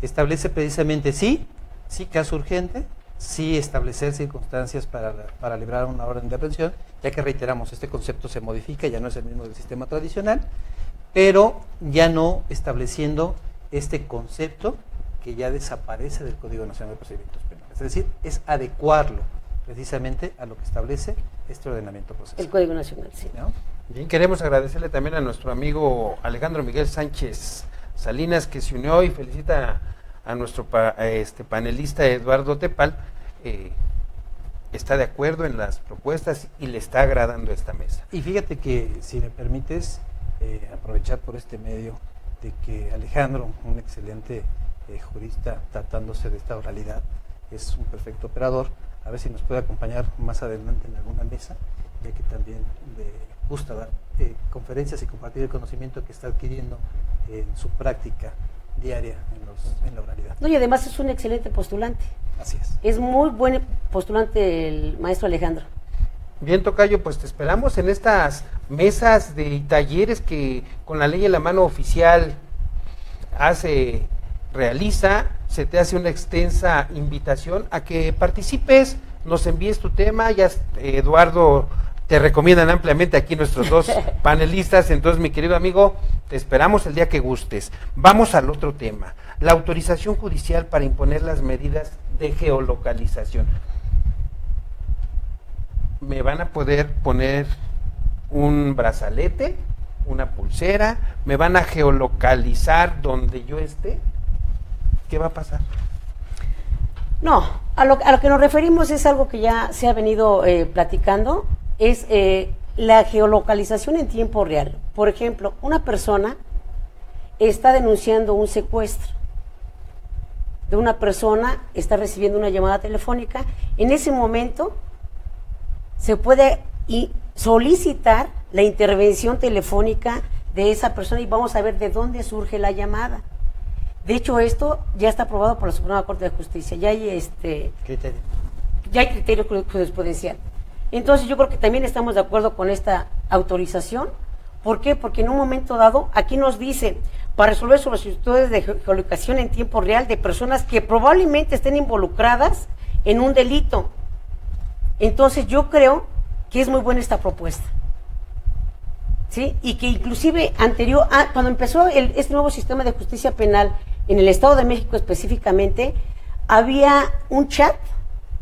establece precisamente sí, caso urgente, sí establecer circunstancias para librar una orden de aprehensión, ya que reiteramos, este concepto se modifica, ya no es el mismo del sistema tradicional, pero ya no estableciendo este concepto que ya desaparece del Código Nacional de Procedimientos Penales. Es decir, es adecuarlo precisamente a lo que establece este ordenamiento procesal. El Código Nacional, sí. ¿No? Bien, queremos agradecerle también a nuestro amigo Alejandro Miguel Sánchez Salinas, que se unió, y felicita a nuestro panelista Eduardo Tepal. Está de acuerdo en las propuestas y le está agradando esta mesa. Y fíjate que, si me permites, aprovechar por este medio de que Alejandro, un excelente jurista tratándose de esta oralidad, es un perfecto operador, a ver si nos puede acompañar más adelante en alguna mesa, ya que también le gusta dar conferencias y compartir el conocimiento que está adquiriendo en su práctica diaria en la oralidad. No, y además es un excelente postulante. Así es. Es muy buen postulante el maestro Alejandro. Bien, tocayo, pues te esperamos en estas mesas de talleres que con la ley en la mano oficial realiza. Se te hace una extensa invitación a que participes, nos envíes tu tema. Ya Eduardo te recomiendan ampliamente aquí nuestros dos panelistas. Entonces, mi querido amigo, te esperamos el día que gustes. Vamos al otro tema, la autorización judicial para imponer las medidas de geolocalización. ¿Me van a poder poner un brazalete, una pulsera? ¿Me van a geolocalizar donde yo esté? ¿Qué va a pasar? No, a lo que nos referimos es algo que ya se ha venido platicando, es la geolocalización en tiempo real. Por ejemplo, una persona está denunciando un secuestro. de una persona está recibiendo una llamada telefónica, en ese momento se puede solicitar la intervención telefónica de esa persona y vamos a ver de dónde surge la llamada. De hecho, esto ya está aprobado por la Suprema Corte de Justicia, ya hay criterio jurisprudencial. Entonces yo creo que también estamos de acuerdo con esta autorización. ¿Por qué? Porque en un momento dado, aquí nos dice, para resolver solicitudes de geolocalización en tiempo real de personas que probablemente estén involucradas en un delito. Entonces yo creo que es muy buena esta propuesta. ¿Sí? Y que inclusive cuando empezó este nuevo sistema de justicia penal en el Estado de México específicamente, había un chat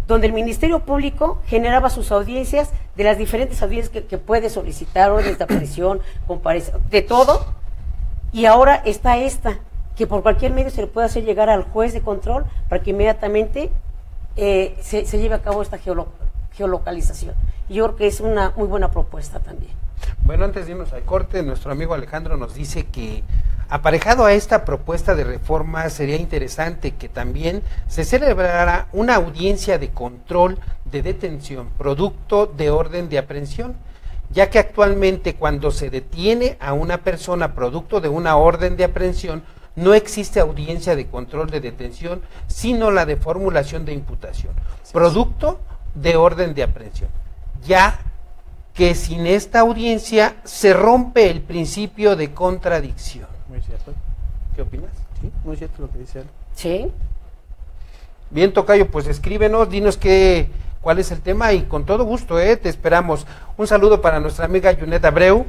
donde el Ministerio Público generaba sus audiencias de las diferentes audiencias que puede solicitar, órdenes de aprehensión, de todo, y ahora está esta, que por cualquier medio se le puede hacer llegar al juez de control para que inmediatamente se lleve a cabo esta geolocalización. Y yo creo que es una muy buena propuesta también. Bueno, antes de irnos al corte, nuestro amigo Alejandro nos dice que aparejado a esta propuesta de reforma sería interesante que también se celebrara una audiencia de control de detención, producto de orden de aprehensión, ya que actualmente cuando se detiene a una persona producto de una orden de aprehensión, no existe audiencia de control de detención, sino la de formulación de imputación, producto de orden de aprehensión. Ya que sin esta audiencia se rompe el principio de contradicción. Muy cierto. ¿Qué opinas? Sí, muy cierto lo que dice él. Sí. Bien, tocayo, pues escríbenos, dinos cuál es el tema y con todo gusto, te esperamos. Un saludo para nuestra amiga Yunet Abreu,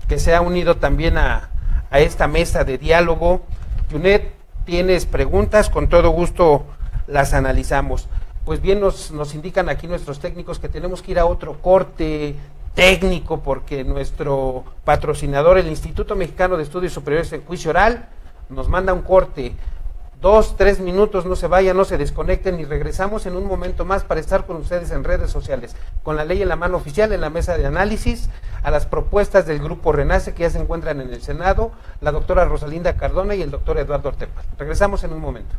que se ha unido también a esta mesa de diálogo. Yunet, tienes preguntas, con todo gusto las analizamos. Pues bien, nos indican aquí nuestros técnicos que tenemos que ir a otro corte técnico porque nuestro patrocinador, el Instituto Mexicano de Estudios Superiores en Juicio Oral, nos manda un corte. 2-3 minutos, no se vayan, no se desconecten y regresamos en un momento más para estar con ustedes en redes sociales, con la ley en la mano oficial, en la mesa de análisis, a las propuestas del Grupo Renace que ya se encuentran en el Senado, la doctora Rosalinda Cardona y el doctor Eduardo Ortega. Regresamos en un momento.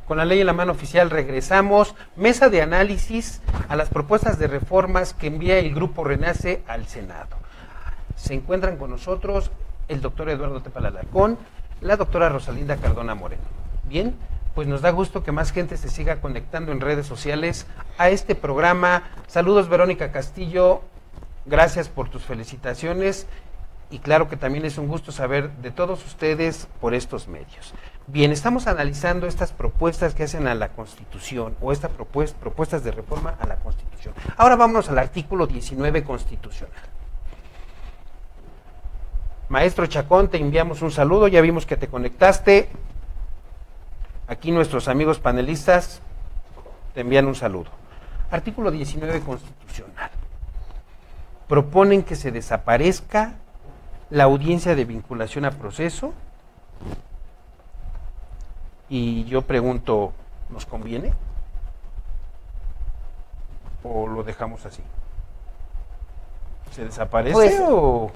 Con la ley en la mano oficial regresamos. Mesa de análisis a las propuestas de reformas que envía el Grupo Renace al Senado. Se encuentran con nosotros el doctor Eduardo Tepal Alarcón, la doctora Rosalinda Cardona Moreno. Bien, pues nos da gusto que más gente se siga conectando en redes sociales a este programa. Saludos, Verónica Castillo, gracias por tus felicitaciones y claro que también es un gusto saber de todos ustedes por estos medios. Bien, estamos analizando estas propuestas que hacen a la Constitución o estas propuestas de reforma a la Constitución. Ahora vámonos al artículo 19 constitucional. Maestro Chacón, te enviamos un saludo, ya vimos que te conectaste. Aquí nuestros amigos panelistas te envían un saludo. Artículo 19 constitucional. Proponen que se desaparezca la audiencia de vinculación a proceso. Y yo pregunto, ¿nos conviene? ¿O lo dejamos así? ¿Se desaparece Pues, o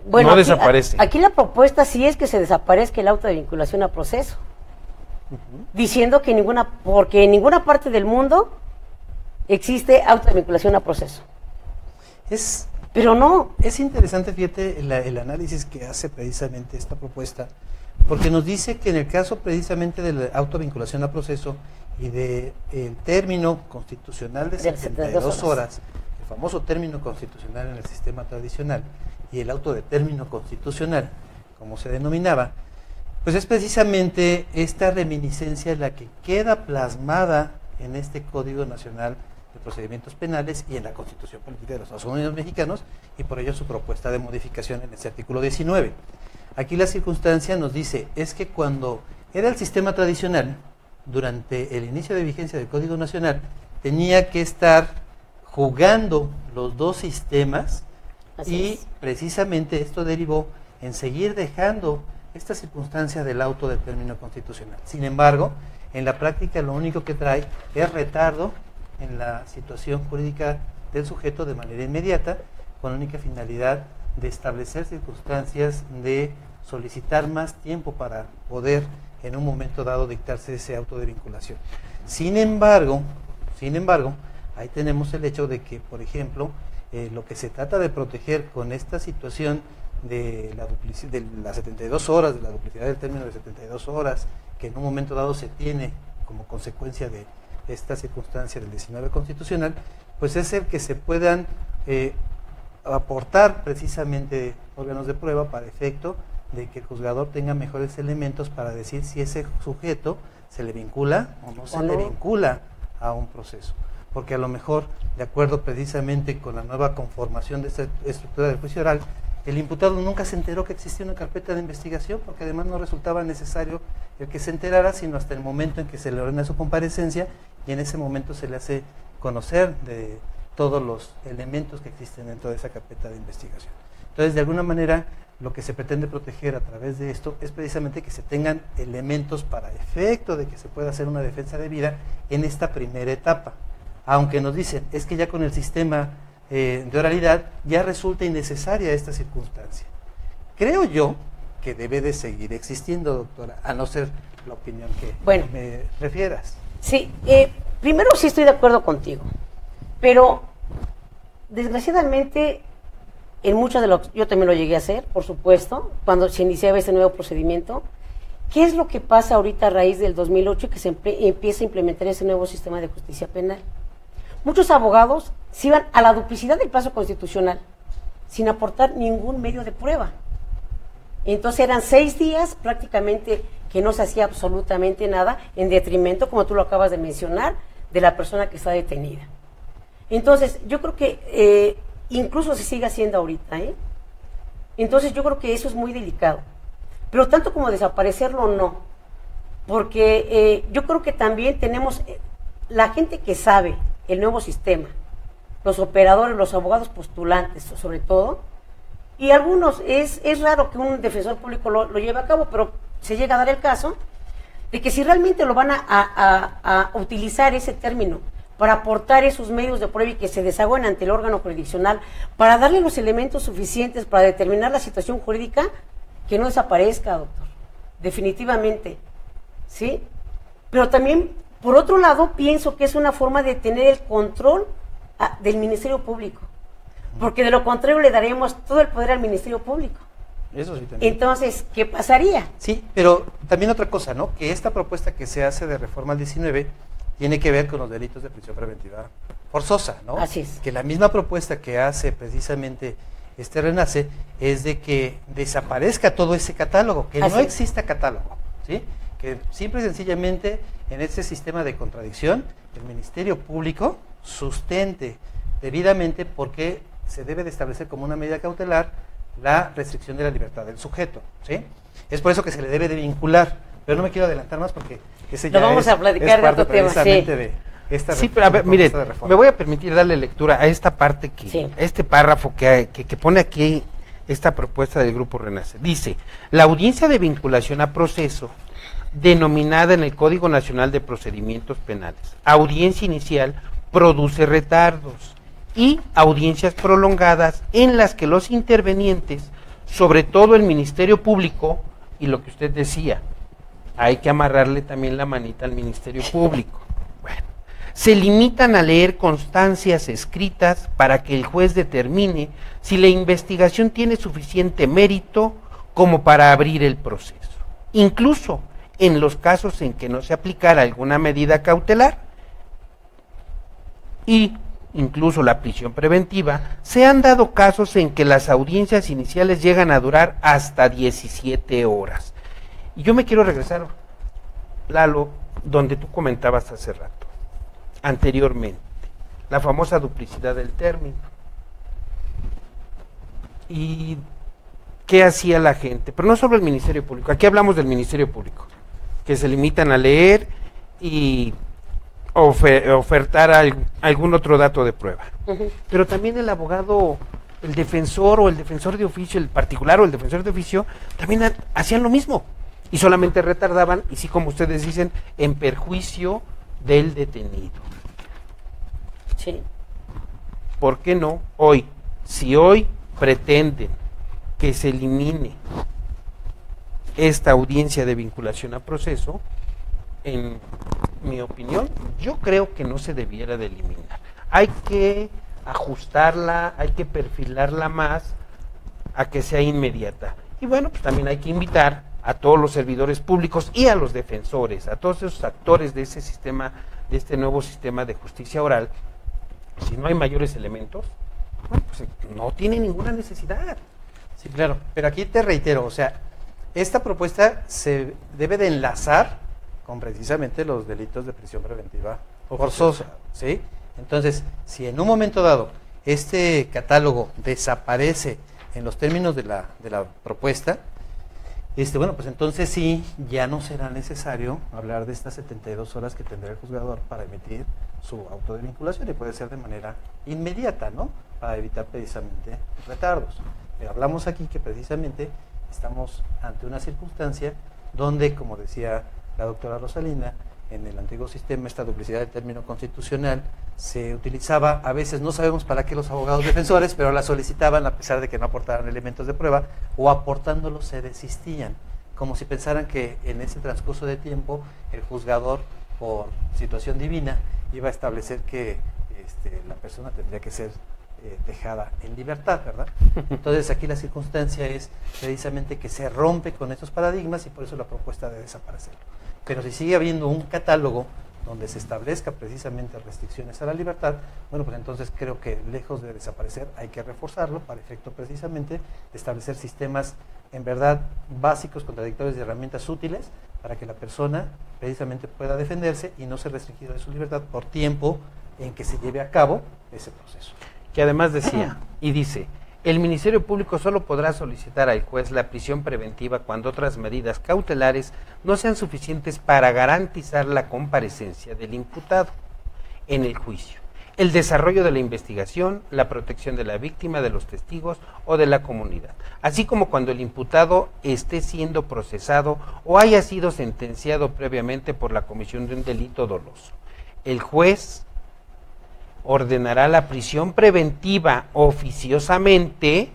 bueno, no aquí, desaparece? Aquí la propuesta sí es que se desaparezca el auto de vinculación a proceso. Diciendo que porque en ninguna parte del mundo existe auto de vinculación a proceso. Pero no. Es interesante, fíjate, el análisis que hace precisamente esta propuesta, porque nos dice que en el caso precisamente de la autovinculación a proceso y del término constitucional de 72 horas, el famoso término constitucional en el sistema tradicional, y el autodetermino constitucional, como se denominaba, pues es precisamente esta reminiscencia la que queda plasmada en este Código Nacional de Procedimientos Penales y en la Constitución Política de los Estados Unidos Mexicanos, y por ello su propuesta de modificación en ese artículo 19. Aquí la circunstancia nos dice, es que cuando era el sistema tradicional, durante el inicio de vigencia del Código Nacional, tenía que estar jugando los dos sistemas. Y precisamente esto derivó en seguir dejando esta circunstancia del autodetermino constitucional. Sin embargo, en la práctica lo único que trae es retardo en la situación jurídica del sujeto de manera inmediata, con la única finalidad de establecer circunstancias de solicitar más tiempo para poder en un momento dado dictarse ese auto de vinculación. Sin embargo, ahí tenemos el hecho de que, por ejemplo, lo que se trata de proteger con esta situación de las 72 horas, de la duplicidad del término de 72 horas, que en un momento dado se tiene como consecuencia de esta circunstancia del 19 constitucional, pues es el que se puedan aportar precisamente órganos de prueba para efecto de que el juzgador tenga mejores elementos para decir si ese sujeto se le vincula o no se le vincula a un proceso. Porque a lo mejor, de acuerdo precisamente con la nueva conformación de esta estructura del juicio oral, el imputado nunca se enteró que existía una carpeta de investigación, porque además no resultaba necesario el que se enterara, sino hasta el momento en que se le ordena su comparecencia, y en ese momento se le hace conocer de todos los elementos que existen dentro de esa carpeta de investigación. Entonces, de alguna manera, lo que se pretende proteger a través de esto es precisamente que se tengan elementos para efecto de que se pueda hacer una defensa debida en esta primera etapa. Aunque nos dicen, es que ya con el sistema de oralidad ya resulta innecesaria esta circunstancia. Creo yo que debe de seguir existiendo, doctora, a no ser la opinión que me refieras. Sí, primero sí estoy de acuerdo contigo, pero desgraciadamente en muchas de los, yo también lo llegué a hacer, por supuesto, cuando se iniciaba este nuevo procedimiento. ¿Qué es lo que pasa ahorita a raíz del 2008 que se empieza a implementar ese nuevo sistema de justicia penal? Muchos abogados se iban a la duplicidad del plazo constitucional sin aportar ningún medio de prueba. Entonces eran 6 días prácticamente que no se hacía absolutamente nada, en detrimento, como tú lo acabas de mencionar, de la persona que está detenida. Entonces yo creo que incluso se sigue haciendo ahorita. Entonces yo creo que eso es muy delicado. Pero tanto como desaparecerlo, no. Porque yo creo que también tenemos la gente que sabe el nuevo sistema, los operadores, los abogados postulantes sobre todo, y algunos, es raro que un defensor público lo lleve a cabo, pero se llega a dar el caso de que si realmente lo van a utilizar ese término para aportar esos medios de prueba y que se desagüen ante el órgano jurisdiccional, para darle los elementos suficientes para determinar la situación jurídica, que no desaparezca, doctor, definitivamente, ¿sí? Pero también, por otro lado, pienso que es una forma de tener el control del Ministerio Público, porque de lo contrario le daríamos todo el poder al Ministerio Público. Eso sí también. Entonces, ¿qué pasaría? Sí, pero también otra cosa, ¿no? Que esta propuesta que se hace de reforma al 19 tiene que ver con los delitos de prisión preventiva forzosa, ¿no? Así es. Que la misma propuesta que hace precisamente Renace es de que desaparezca todo ese catálogo, que Así no es. exista catálogo, ¿sí? Que simple y sencillamente en este sistema de contradicción el Ministerio Público sustente debidamente porque se debe de establecer como una medida cautelar la restricción de la libertad del sujeto, ¿sí? Es por eso que se le debe de vincular, pero no me quiero adelantar más porque ese Lo ya vamos a platicar es de parte otro tema, precisamente sí. de esta Sí, pero a ver, miren, propuesta de reforma. me voy a permitir darle lectura a esta parte Sí. este párrafo que pone aquí esta propuesta del Grupo Renace. Dice, la audiencia de vinculación a proceso, denominada en el Código Nacional de Procedimientos Penales, audiencia inicial, produce retardos y audiencias prolongadas en las que los intervenientes, sobre todo el Ministerio Público, y lo que usted decía, hay que amarrarle también la manita al Ministerio Público. Bueno, se limitan a leer constancias escritas para que el juez determine si la investigación tiene suficiente mérito como para abrir el proceso. Incluso en los casos en que no se aplicara alguna medida cautelar y incluso la prisión preventiva, se han dado casos en que las audiencias iniciales llegan a durar hasta 17 horas. Y yo me quiero regresar, Lalo, donde tú comentabas hace rato, anteriormente, la famosa duplicidad del término. ¿Y qué hacía la gente? Pero no solo el Ministerio Público, aquí hablamos del Ministerio Público, que se limitan a leer y ofertar algún otro dato de prueba. Pero también el abogado, el defensor o el defensor de oficio, el particular o el defensor de oficio, también hacían lo mismo y solamente retardaban, y sí, como ustedes dicen, en perjuicio del detenido. Sí. ¿Por qué no hoy? Si hoy pretenden que se elimine esta audiencia de vinculación a proceso, en mi opinión, yo creo que no se debiera de eliminar. Hay que ajustarla, hay que perfilarla más a que sea inmediata. Y bueno, pues también hay que invitar a todos los servidores públicos y a los defensores, a todos esos actores de ese sistema, de este nuevo sistema de justicia oral. Si no hay mayores elementos, bueno, pues no tiene ninguna necesidad. Sí, claro, pero aquí te reitero, o sea, esta propuesta se debe de enlazar con precisamente los delitos de prisión preventiva forzosa, ¿sí? Entonces, si en un momento dado este catálogo desaparece en los términos de la propuesta, bueno, pues entonces sí, ya no será necesario hablar de estas 72 horas que tendrá el juzgador para emitir su auto de vinculación, y puede ser de manera inmediata, ¿no? Para evitar precisamente retardos. Pero hablamos aquí que precisamente estamos ante una circunstancia donde, como decía la doctora Rosalinda, en el antiguo sistema esta duplicidad del término constitucional se utilizaba, a veces no sabemos para qué los abogados defensores, pero la solicitaban a pesar de que no aportaran elementos de prueba, o aportándolos se desistían, como si pensaran que en ese transcurso de tiempo el juzgador, por situación divina, iba a establecer que la persona tendría que ser dejada en libertad, ¿verdad? Entonces aquí la circunstancia es precisamente que se rompe con esos paradigmas, y por eso la propuesta de desaparecerlo. Pero si sigue habiendo un catálogo donde se establezca precisamente restricciones a la libertad, bueno, pues entonces creo que lejos de desaparecer hay que reforzarlo para efecto precisamente de establecer sistemas en verdad básicos, contradictorios y herramientas útiles para que la persona precisamente pueda defenderse y no ser restringido de su libertad por tiempo en que se lleve a cabo ese proceso. Que además decía, y dice, el Ministerio Público solo podrá solicitar al juez la prisión preventiva cuando otras medidas cautelares no sean suficientes para garantizar la comparecencia del imputado en el juicio, el desarrollo de la investigación, la protección de la víctima, de los testigos o de la comunidad, así como cuando el imputado esté siendo procesado o haya sido sentenciado previamente por la comisión de un delito doloso. El juez ordenará la prisión preventiva oficiosamente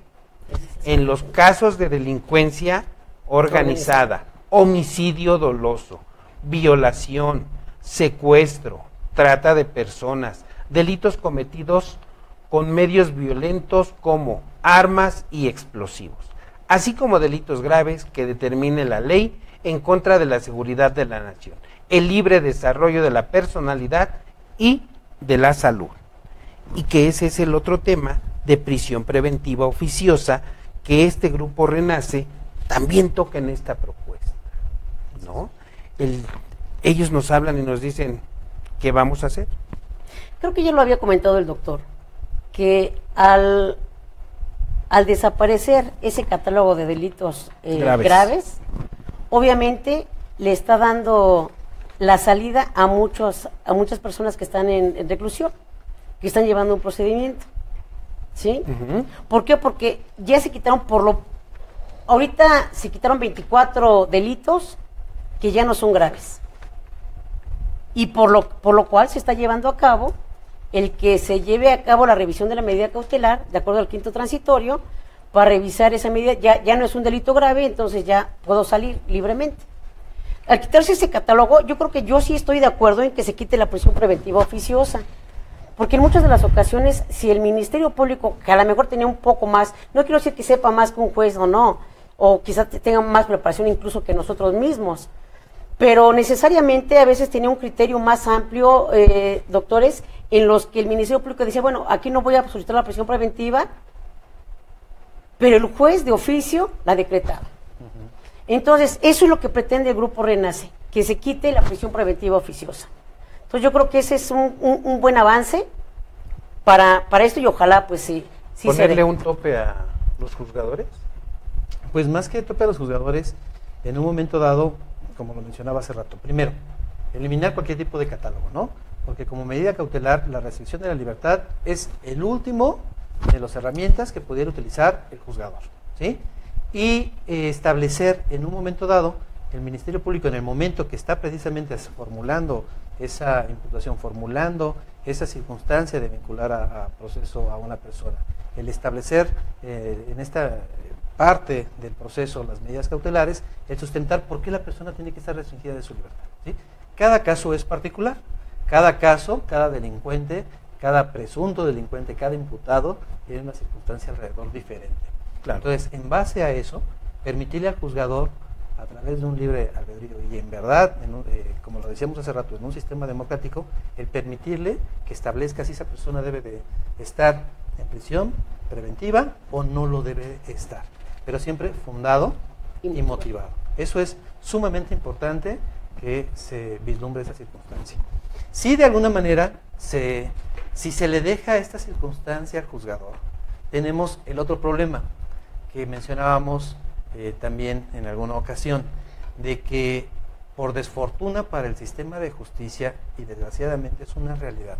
en los casos de delincuencia organizada, homicidio doloso, violación, secuestro, trata de personas, delitos cometidos con medios violentos como armas y explosivos, así como delitos graves que determine la ley en contra de la seguridad de la nación, el libre desarrollo de la personalidad y de la salud. Y que ese es el otro tema de prisión preventiva oficiosa que este grupo Renace también toca en esta propuesta, ¿no? Ellos nos hablan y nos dicen, ¿qué vamos a hacer? Creo que ya lo había comentado el doctor, que al desaparecer ese catálogo de delitos graves, obviamente le está dando la salida a muchas personas que están en reclusión, que están llevando un procedimiento, ¿sí? Uh-huh. ¿Por qué? Porque ya se quitaron ahorita se quitaron 24 delitos que ya no son graves, y por lo cual se está llevando a cabo el que se lleve a cabo la revisión de la medida cautelar, de acuerdo al quinto transitorio, para revisar esa medida. Ya no es un delito grave, entonces ya puedo salir libremente. Al quitarse ese catálogo, yo creo que yo sí estoy de acuerdo en que se quite la prisión preventiva oficiosa, porque en muchas de las ocasiones, si el Ministerio Público, que a lo mejor tenía un poco más, no quiero decir que sepa más que un juez o no, o quizás tenga más preparación incluso que nosotros mismos, pero necesariamente a veces tenía un criterio más amplio, doctores, en los que el Ministerio Público decía, bueno, aquí no voy a solicitar la prisión preventiva, pero el juez de oficio la decretaba. Uh-huh. Entonces, eso es lo que pretende el Grupo Renace, que se quite la prisión preventiva oficiosa. Entonces, yo creo que ese es un buen avance para esto, y ojalá, pues sí. ¿Ponerle un tope a los juzgadores? Pues más que tope a los juzgadores, en un momento dado, como lo mencionaba hace rato, primero, eliminar cualquier tipo de catálogo, ¿no? Porque como medida cautelar, la restricción de la libertad es el último de las herramientas que pudiera utilizar el juzgador, ¿sí? Y establecer en un momento dado, el Ministerio Público, en el momento que está precisamente formulando esa imputación, formulando esa circunstancia de vincular a proceso a una persona, el establecer en esta parte del proceso las medidas cautelares, el sustentar por qué la persona tiene que estar restringida de su libertad, ¿sí? Cada caso es particular. Cada caso, cada delincuente, cada presunto delincuente, cada imputado tiene una circunstancia alrededor diferente. Claro. Entonces, en base a eso, permitirle al juzgador, a través de un libre albedrío, y en verdad, como lo decíamos hace rato, en un sistema democrático, el permitirle que establezca si esa persona debe de estar en prisión preventiva o no lo debe estar, pero siempre fundado y motivado. Eso es sumamente importante, que se vislumbre esa circunstancia. Si de alguna manera, si se le deja esta circunstancia al juzgador, tenemos el otro problema que mencionábamos también en alguna ocasión, de que por desfortuna para el sistema de justicia, y desgraciadamente es una realidad,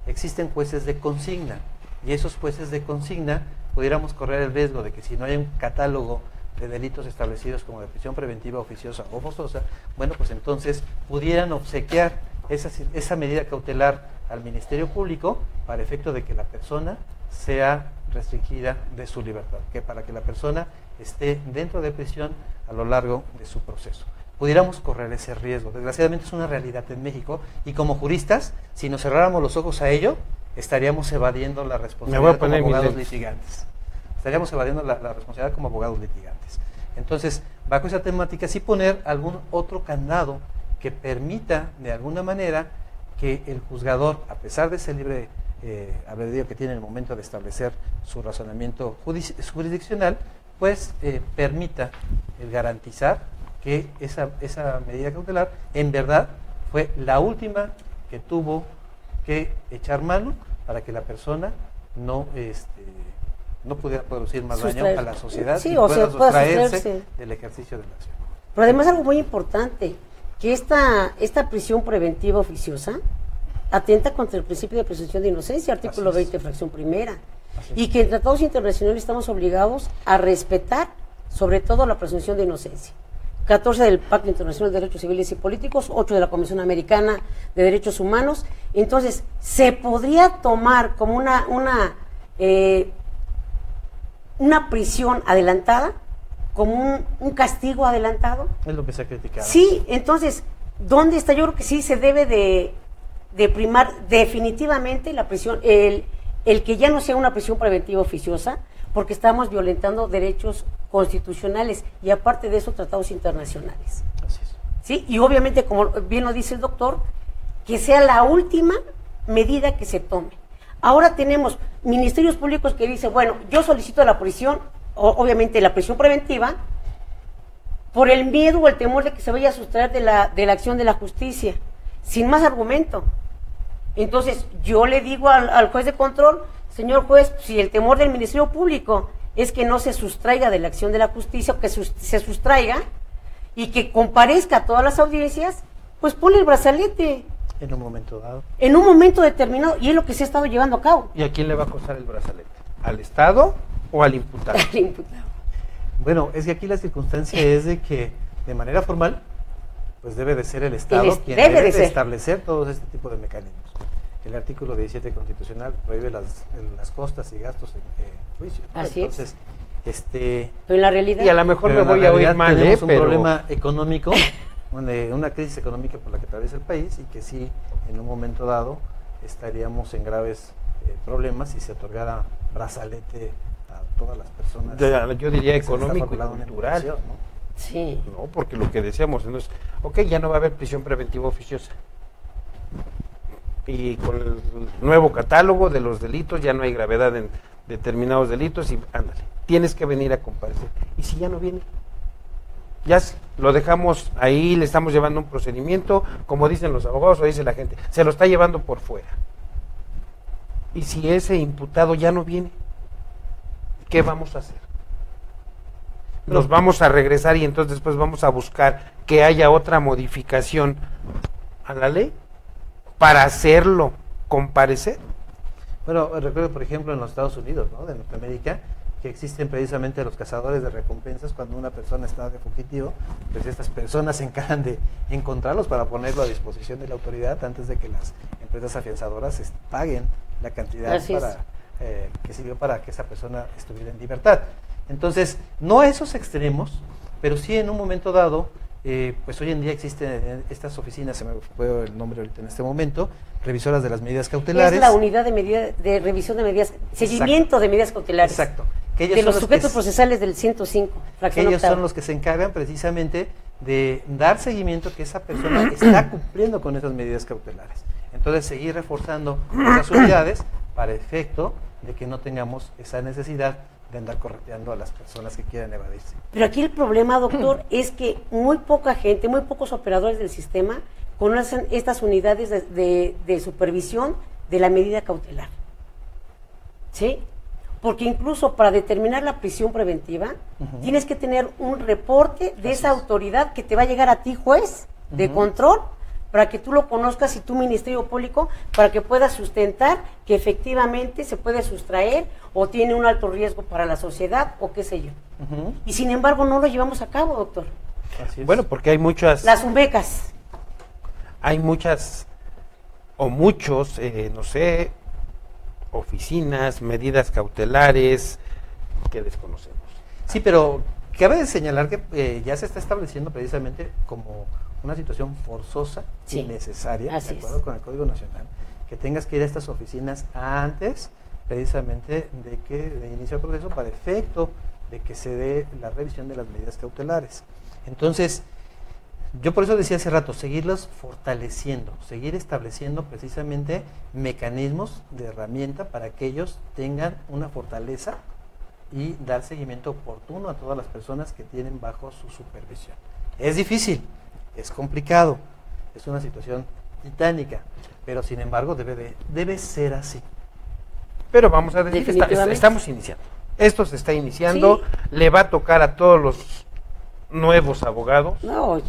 existen jueces de consigna, y esos jueces de consigna pudiéramos correr el riesgo de que si no hay un catálogo de delitos establecidos como de prisión preventiva oficiosa o forzosa, bueno, pues entonces pudieran obsequiar esa medida cautelar al Ministerio Público para efecto de que la persona sea restringida de su libertad, que para que la persona esté dentro de prisión a lo largo de su proceso. Pudiéramos correr ese riesgo. Desgraciadamente es una realidad en México, y como juristas, si nos cerráramos los ojos a ello, estaríamos evadiendo la responsabilidad como abogados litigantes. Estaríamos evadiendo la responsabilidad como abogados litigantes. Entonces, bajo esa temática, sí poner algún otro candado que permita, de alguna manera, que el juzgador, a pesar de ese libre albedrío que tiene en el momento de establecer su razonamiento jurisdiccional, pues permita garantizar que esa medida cautelar, en verdad, fue la última que tuvo que echar mano para que la persona no pudiera producir más daño a la sociedad, sí, y o pueda sustraerse sí, del ejercicio de la acción. Pero además algo muy importante, que esta prisión preventiva oficiosa atenta contra el principio de presunción de inocencia, artículo 20, fracción primera, y que en tratados internacionales estamos obligados a respetar sobre todo la presunción de inocencia. 14 del Pacto Internacional de Derechos Civiles y Políticos, 8 de la Comisión Americana de Derechos Humanos. Entonces, se podría tomar como una prisión adelantada, como un castigo adelantado. Es lo que se ha criticado. Sí, entonces, ¿dónde está? Yo creo que sí se debe de primar definitivamente la prisión, el que ya no sea una prisión preventiva oficiosa, porque estamos violentando derechos constitucionales y aparte de eso tratados internacionales. Así es. ¿Sí? Y obviamente, como bien lo dice el doctor, que sea la última medida que se tome. Ahora tenemos ministerios públicos que dicen, bueno, yo solicito la prisión, obviamente la prisión preventiva, por el miedo o el temor de que se vaya a sustraer de la acción de la justicia, sin más argumento. Entonces, yo le digo al juez de control, señor juez, si el temor del Ministerio Público es que no se sustraiga de la acción de la justicia, o que se sustraiga y que comparezca a todas las audiencias, pues ponle el brazalete. En un momento dado. En un momento determinado, y es lo que se ha estado llevando a cabo. ¿Y a quién le va a costar el brazalete? ¿Al Estado o al imputado? Al imputado. Bueno, es que aquí la circunstancia es de que de manera formal, pues debe de ser el Estado quien debe de establecer todo este tipo de mecanismos. El artículo 17 constitucional prohíbe las costas y gastos en juicio, ¿no? Así entonces, es. Pero en la realidad... Y a lo mejor me pero en voy la a oír realidad mal, tenemos un pero... problema económico, una crisis económica por la que atraviesa el país y que sí, en un momento dado, estaríamos en graves problemas si se otorgara brazalete a todas las personas. Yo diría que se les está económico y facultando una cultural, imputación, ¿no? Sí. ¿no? Porque lo que decíamos, entonces, ok, ya no va a haber prisión preventiva oficiosa. Y con el nuevo catálogo de los delitos ya no hay gravedad en determinados delitos y ándale, tienes que venir a comparecer. ¿Y si ya no viene? Ya lo dejamos ahí, le estamos llevando un procedimiento, como dicen los abogados o dice la gente, se lo está llevando por fuera. ¿Y si ese imputado ya no viene? ¿Qué vamos a hacer? Nos vamos a regresar y entonces después vamos a buscar que haya otra modificación a la ley para hacerlo comparecer. Bueno, recuerdo, por ejemplo, en los Estados Unidos, ¿no?, de Norteamérica, que existen precisamente los cazadores de recompensas. Cuando una persona está de fugitivo, pues estas personas se encargan de encontrarlos para ponerlo a disposición de la autoridad antes de que las empresas afianzadoras paguen la cantidad que sirvió para que esa persona estuviera en libertad. Entonces, no a esos extremos, pero sí en un momento dado, pues hoy en día existen estas oficinas, se me fue el nombre ahorita en este momento, revisoras de las medidas cautelares. Es la unidad de revisión de medidas, seguimiento de medidas cautelares. Exacto. Que ellos de son los sujetos procesales del 105, fracción ellos octava. son los que se encargan precisamente de dar seguimiento que esa persona está cumpliendo con esas medidas cautelares. Entonces, seguir reforzando esas unidades para efecto de que no tengamos esa necesidad de andar correteando a las personas que quieran evadirse. Pero aquí el problema, doctor, es que muy poca gente, muy pocos operadores del sistema conocen estas unidades de supervisión de la medida cautelar. ¿Sí? Porque incluso para determinar la prisión preventiva, tienes que tener un reporte de esa autoridad que te va a llegar a ti, juez de control, para que tú lo conozcas y tu Ministerio Público, para que puedas sustentar que efectivamente se puede sustraer o tiene un alto riesgo para la sociedad o qué sé yo. Y sin embargo no lo llevamos a cabo, doctor. Así es. Bueno, porque hay muchas... Las UMBECAS. Hay muchas o muchos, no sé, oficinas, medidas cautelares que desconocemos. Sí, pero cabe de señalar que ya se está estableciendo precisamente como una situación forzosa y necesaria, de acuerdo con el Código Nacional, que tengas que ir a estas oficinas antes precisamente de iniciar el proceso para efecto de que se dé la revisión de las medidas cautelares. Entonces, yo por eso decía hace rato, seguirlos fortaleciendo, seguir estableciendo precisamente mecanismos de herramienta para que ellos tengan una fortaleza y dar seguimiento oportuno a todas las personas que tienen bajo su supervisión. Es difícil, es complicado, es una situación titánica, pero sin embargo debe ser así. Pero vamos a decir que estamos iniciando. Esto se está iniciando, le va a tocar a todos los nuevos abogados. No,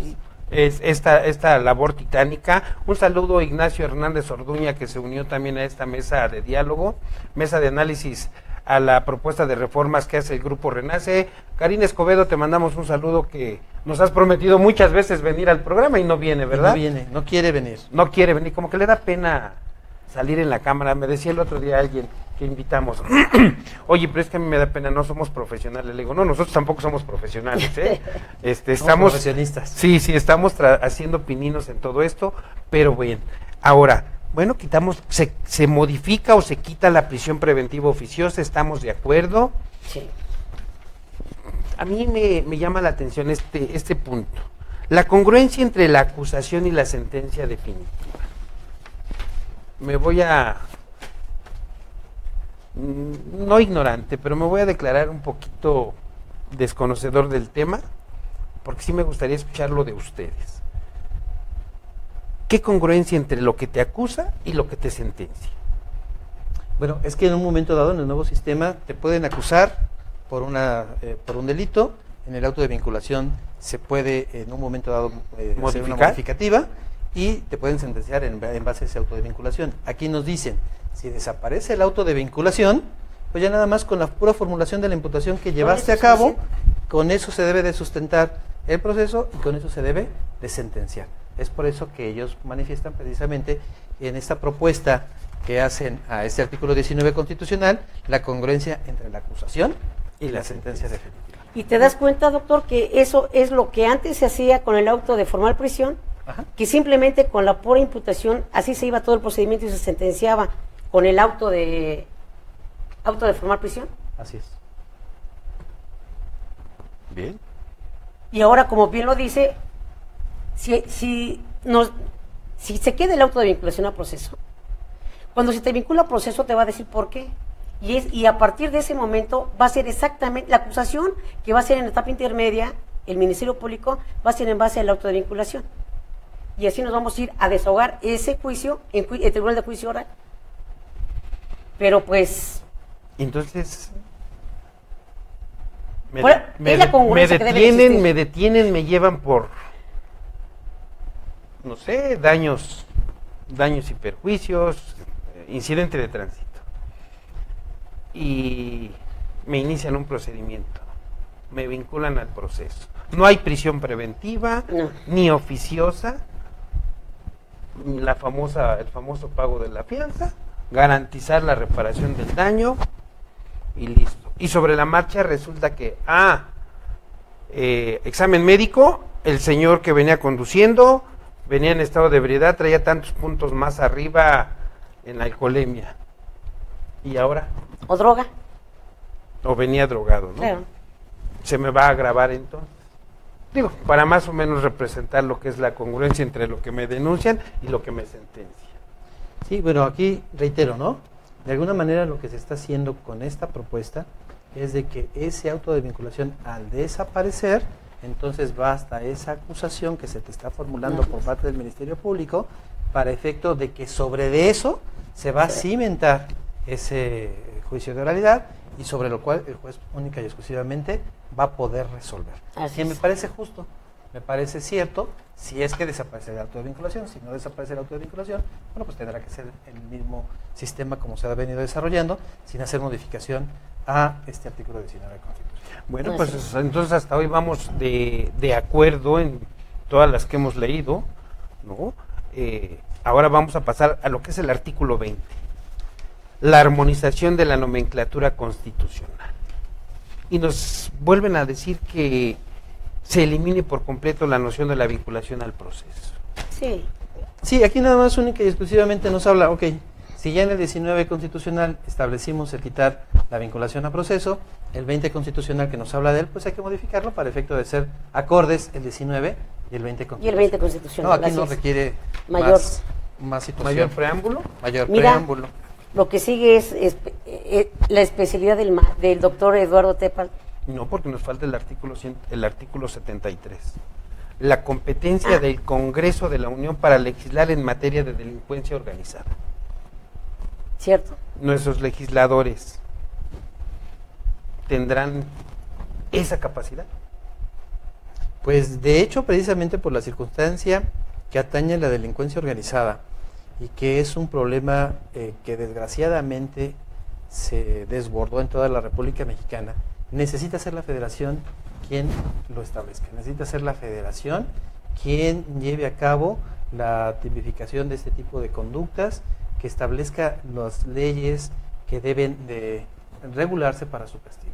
es esta labor titánica. Un saludo a Ignacio Hernández Orduña, que se unió también a esta mesa de diálogo, mesa de análisis a la propuesta de reformas que hace el Grupo Renace. Karina Escobedo, te mandamos un saludo, que nos has prometido muchas veces venir al programa y no viene, ¿verdad? No viene, no quiere venir. No quiere venir, como que le da pena salir en la cámara. Me decía el otro día alguien que invitamos, oye, pero es que a mí me da pena, no somos profesionales. Le digo, no, nosotros tampoco somos profesionales, ¿eh? Estamos profesionistas. Sí, estamos haciendo pininos en todo esto, pero bien. Ahora, bueno, se modifica o se quita la prisión preventiva oficiosa, ¿estamos de acuerdo? Sí. A mí me llama la atención este punto. La congruencia entre la acusación y la sentencia definitiva. Me voy a, no ignorante, pero me voy a declarar un poquito desconocedor del tema, porque sí me gustaría escucharlo de ustedes. ¿Qué congruencia entre lo que te acusa y lo que te sentencia? Bueno, es que en un momento dado en el nuevo sistema te pueden acusar por un delito. En el auto de vinculación se puede en un momento dado hacer una modificativa y te pueden sentenciar en base a ese auto de vinculación. Aquí nos dicen, si desaparece el auto de vinculación, pues ya nada más con la pura formulación de la imputación que llevaste a cabo, con eso se debe de sustentar el proceso y con eso se debe de sentenciar. Es por eso que ellos manifiestan precisamente en esta propuesta que hacen a este artículo 19 constitucional la congruencia entre la acusación y la sentencia definitiva. Y te das cuenta, doctor, que eso es lo que antes se hacía con el auto de formal prisión, Ajá. que simplemente con la pura imputación así se iba todo el procedimiento y se sentenciaba con el auto de formal prisión. Así es. Bien. Y ahora, como bien lo dice, si se queda el auto de vinculación a proceso, cuando se te vincula a proceso te va a decir por qué. Y a partir de ese momento va a ser exactamente la acusación que va a ser en etapa intermedia, el Ministerio Público va a ser en base al auto de vinculación. Y así nos vamos a ir a desahogar ese juicio en el Tribunal de Juicio Oral. Pero pues... Entonces... Me detienen, me llevan por, no sé, daños y perjuicios, incidente de tránsito. Y me inician un procedimiento, me vinculan al proceso. No hay prisión preventiva, No. ni oficiosa, ni el famoso pago de la fianza, garantizar la reparación del daño y listo. Y sobre la marcha resulta que, examen médico, el señor que venía conduciendo, venía en estado de ebriedad, traía tantos puntos más arriba en la alcoholemia. ¿Y ahora? ¿O droga? O venía drogado, ¿no? Claro. Se me va a agravar entonces. Digo, para más o menos representar lo que es la congruencia entre lo que me denuncian y lo que me sentencian. Sí, bueno, aquí reitero, ¿no? De alguna manera lo que se está haciendo con esta propuesta es de que ese auto de vinculación, al desaparecer, entonces basta esa acusación que se te está formulando por parte del Ministerio Público para efecto de que sobre de eso se va a cimentar ese juicio de oralidad y sobre lo cual el juez única y exclusivamente va a poder resolver. Así Que me es. parece justo, me parece cierto, si es que desaparece el auto de vinculación. Si no desaparece el auto de vinculación, bueno, pues tendrá que ser el mismo sistema como se ha venido desarrollando, sin hacer modificación a este artículo 19 de la Constitución. Bueno, Así pues es. entonces hasta hoy vamos de acuerdo en todas las que hemos leído, ¿no? Ahora vamos a pasar a lo que es el artículo 20, la armonización de la nomenclatura constitucional. Y nos vuelven a decir que se elimine por completo la noción de la vinculación al proceso. Sí. Sí, aquí nada más única y exclusivamente nos habla, ok, si ya en el 19 constitucional establecimos el quitar la vinculación a proceso, el 20 constitucional que nos habla de él, pues hay que modificarlo para efecto de ser acordes el 19 y el 20 constitucional. Y el 20 constitucional. No, aquí así no es. requiere Mayor. más situación. Mayor preámbulo. Mayor Mira, preámbulo. Lo que sigue es la especialidad del doctor Eduardo Tepal. No, porque nos falta el artículo 73. La competencia del Congreso de la Unión para legislar en materia de delincuencia organizada. ¿Cierto? Nuestros legisladores tendrán esa capacidad. Pues de hecho, precisamente por la circunstancia que atañe a la delincuencia organizada y que es un problema que desgraciadamente se desbordó en toda la República Mexicana, necesita ser la Federación quien lo establezca, necesita ser la Federación quien lleve a cabo la tipificación de este tipo de conductas que establezca las leyes que deben de regularse para su castigo.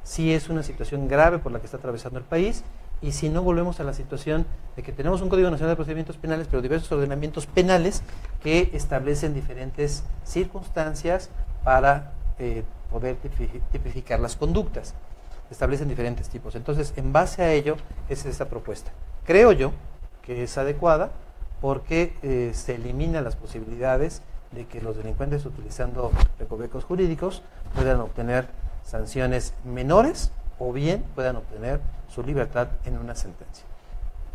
Si es una situación grave por la que está atravesando el país, y si no, volvemos a la situación de que tenemos un Código Nacional de Procedimientos Penales, pero diversos ordenamientos penales que establecen diferentes circunstancias para poder tipificar las conductas. Establecen diferentes tipos. Entonces, en base a ello, es esta propuesta. Creo yo que es adecuada porque se eliminan las posibilidades de que los delincuentes, utilizando recovecos jurídicos, puedan obtener sanciones menores o bien puedan obtener su libertad en una sentencia.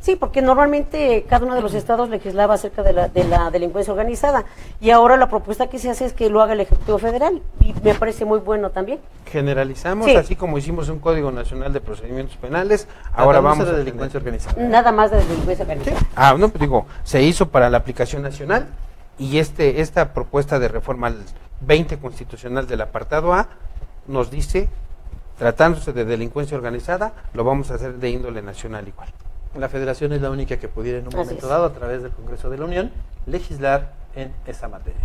Sí, porque normalmente cada uno de los estados legislaba acerca de la delincuencia organizada y ahora la propuesta que se hace es que lo haga el Ejecutivo Federal y me parece muy bueno también. Generalizamos, Sí. así como hicimos un Código Nacional de Procedimientos Penales, ahora vamos a a la delincuencia organizada. Nada más de delincuencia organizada. No, pues digo, se hizo para la aplicación nacional y esta propuesta de reforma al 20 constitucional del apartado A nos dice, tratándose de delincuencia organizada, lo vamos a hacer de índole nacional igual. La Federación es la única que pudiera en un Así momento es. dado, a través del Congreso de la Unión, legislar en esa materia.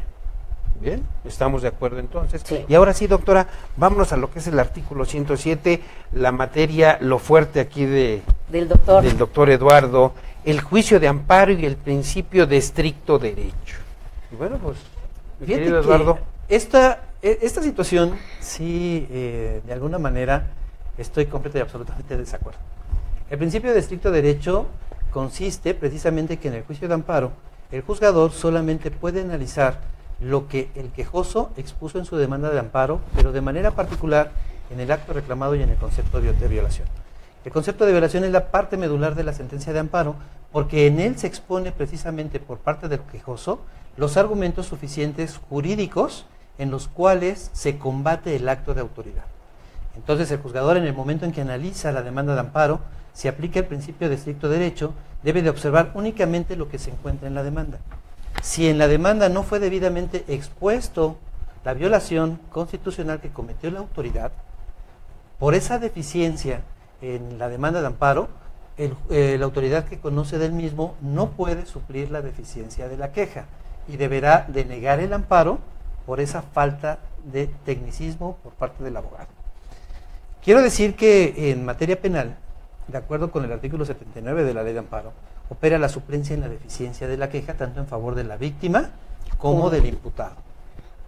Bien, estamos de acuerdo entonces. Sí. Y ahora sí, doctora, vámonos a lo que es el artículo 107, la materia, lo fuerte aquí Del doctor. del doctor Eduardo, el juicio de amparo y el principio de estricto derecho. Y bueno, pues, mi Fíjate querido que Eduardo, esta situación, sí, de alguna manera, estoy completamente y absolutamente de desacuerdo. El principio de estricto derecho consiste precisamente que en el juicio de amparo, el juzgador solamente puede analizar lo que el quejoso expuso en su demanda de amparo, pero de manera particular en el acto reclamado y en el concepto de violación. El concepto de violación es la parte medular de la sentencia de amparo, porque en él se expone precisamente por parte del quejoso los argumentos suficientes jurídicos en los cuales se combate el acto de autoridad. Entonces el juzgador, en el momento en que analiza la demanda de amparo, si aplica el principio de estricto derecho, debe de observar únicamente lo que se encuentra en la demanda. Si en la demanda no fue debidamente expuesto la violación constitucional que cometió la autoridad, por esa deficiencia en la demanda de amparo, la autoridad que conoce del mismo no puede suplir la deficiencia de la queja y deberá denegar el amparo por esa falta de tecnicismo por parte del abogado. Quiero decir que en materia penal, de acuerdo con el artículo 79 de la Ley de Amparo, opera la suplencia en la deficiencia de la queja tanto en favor de la víctima como del imputado.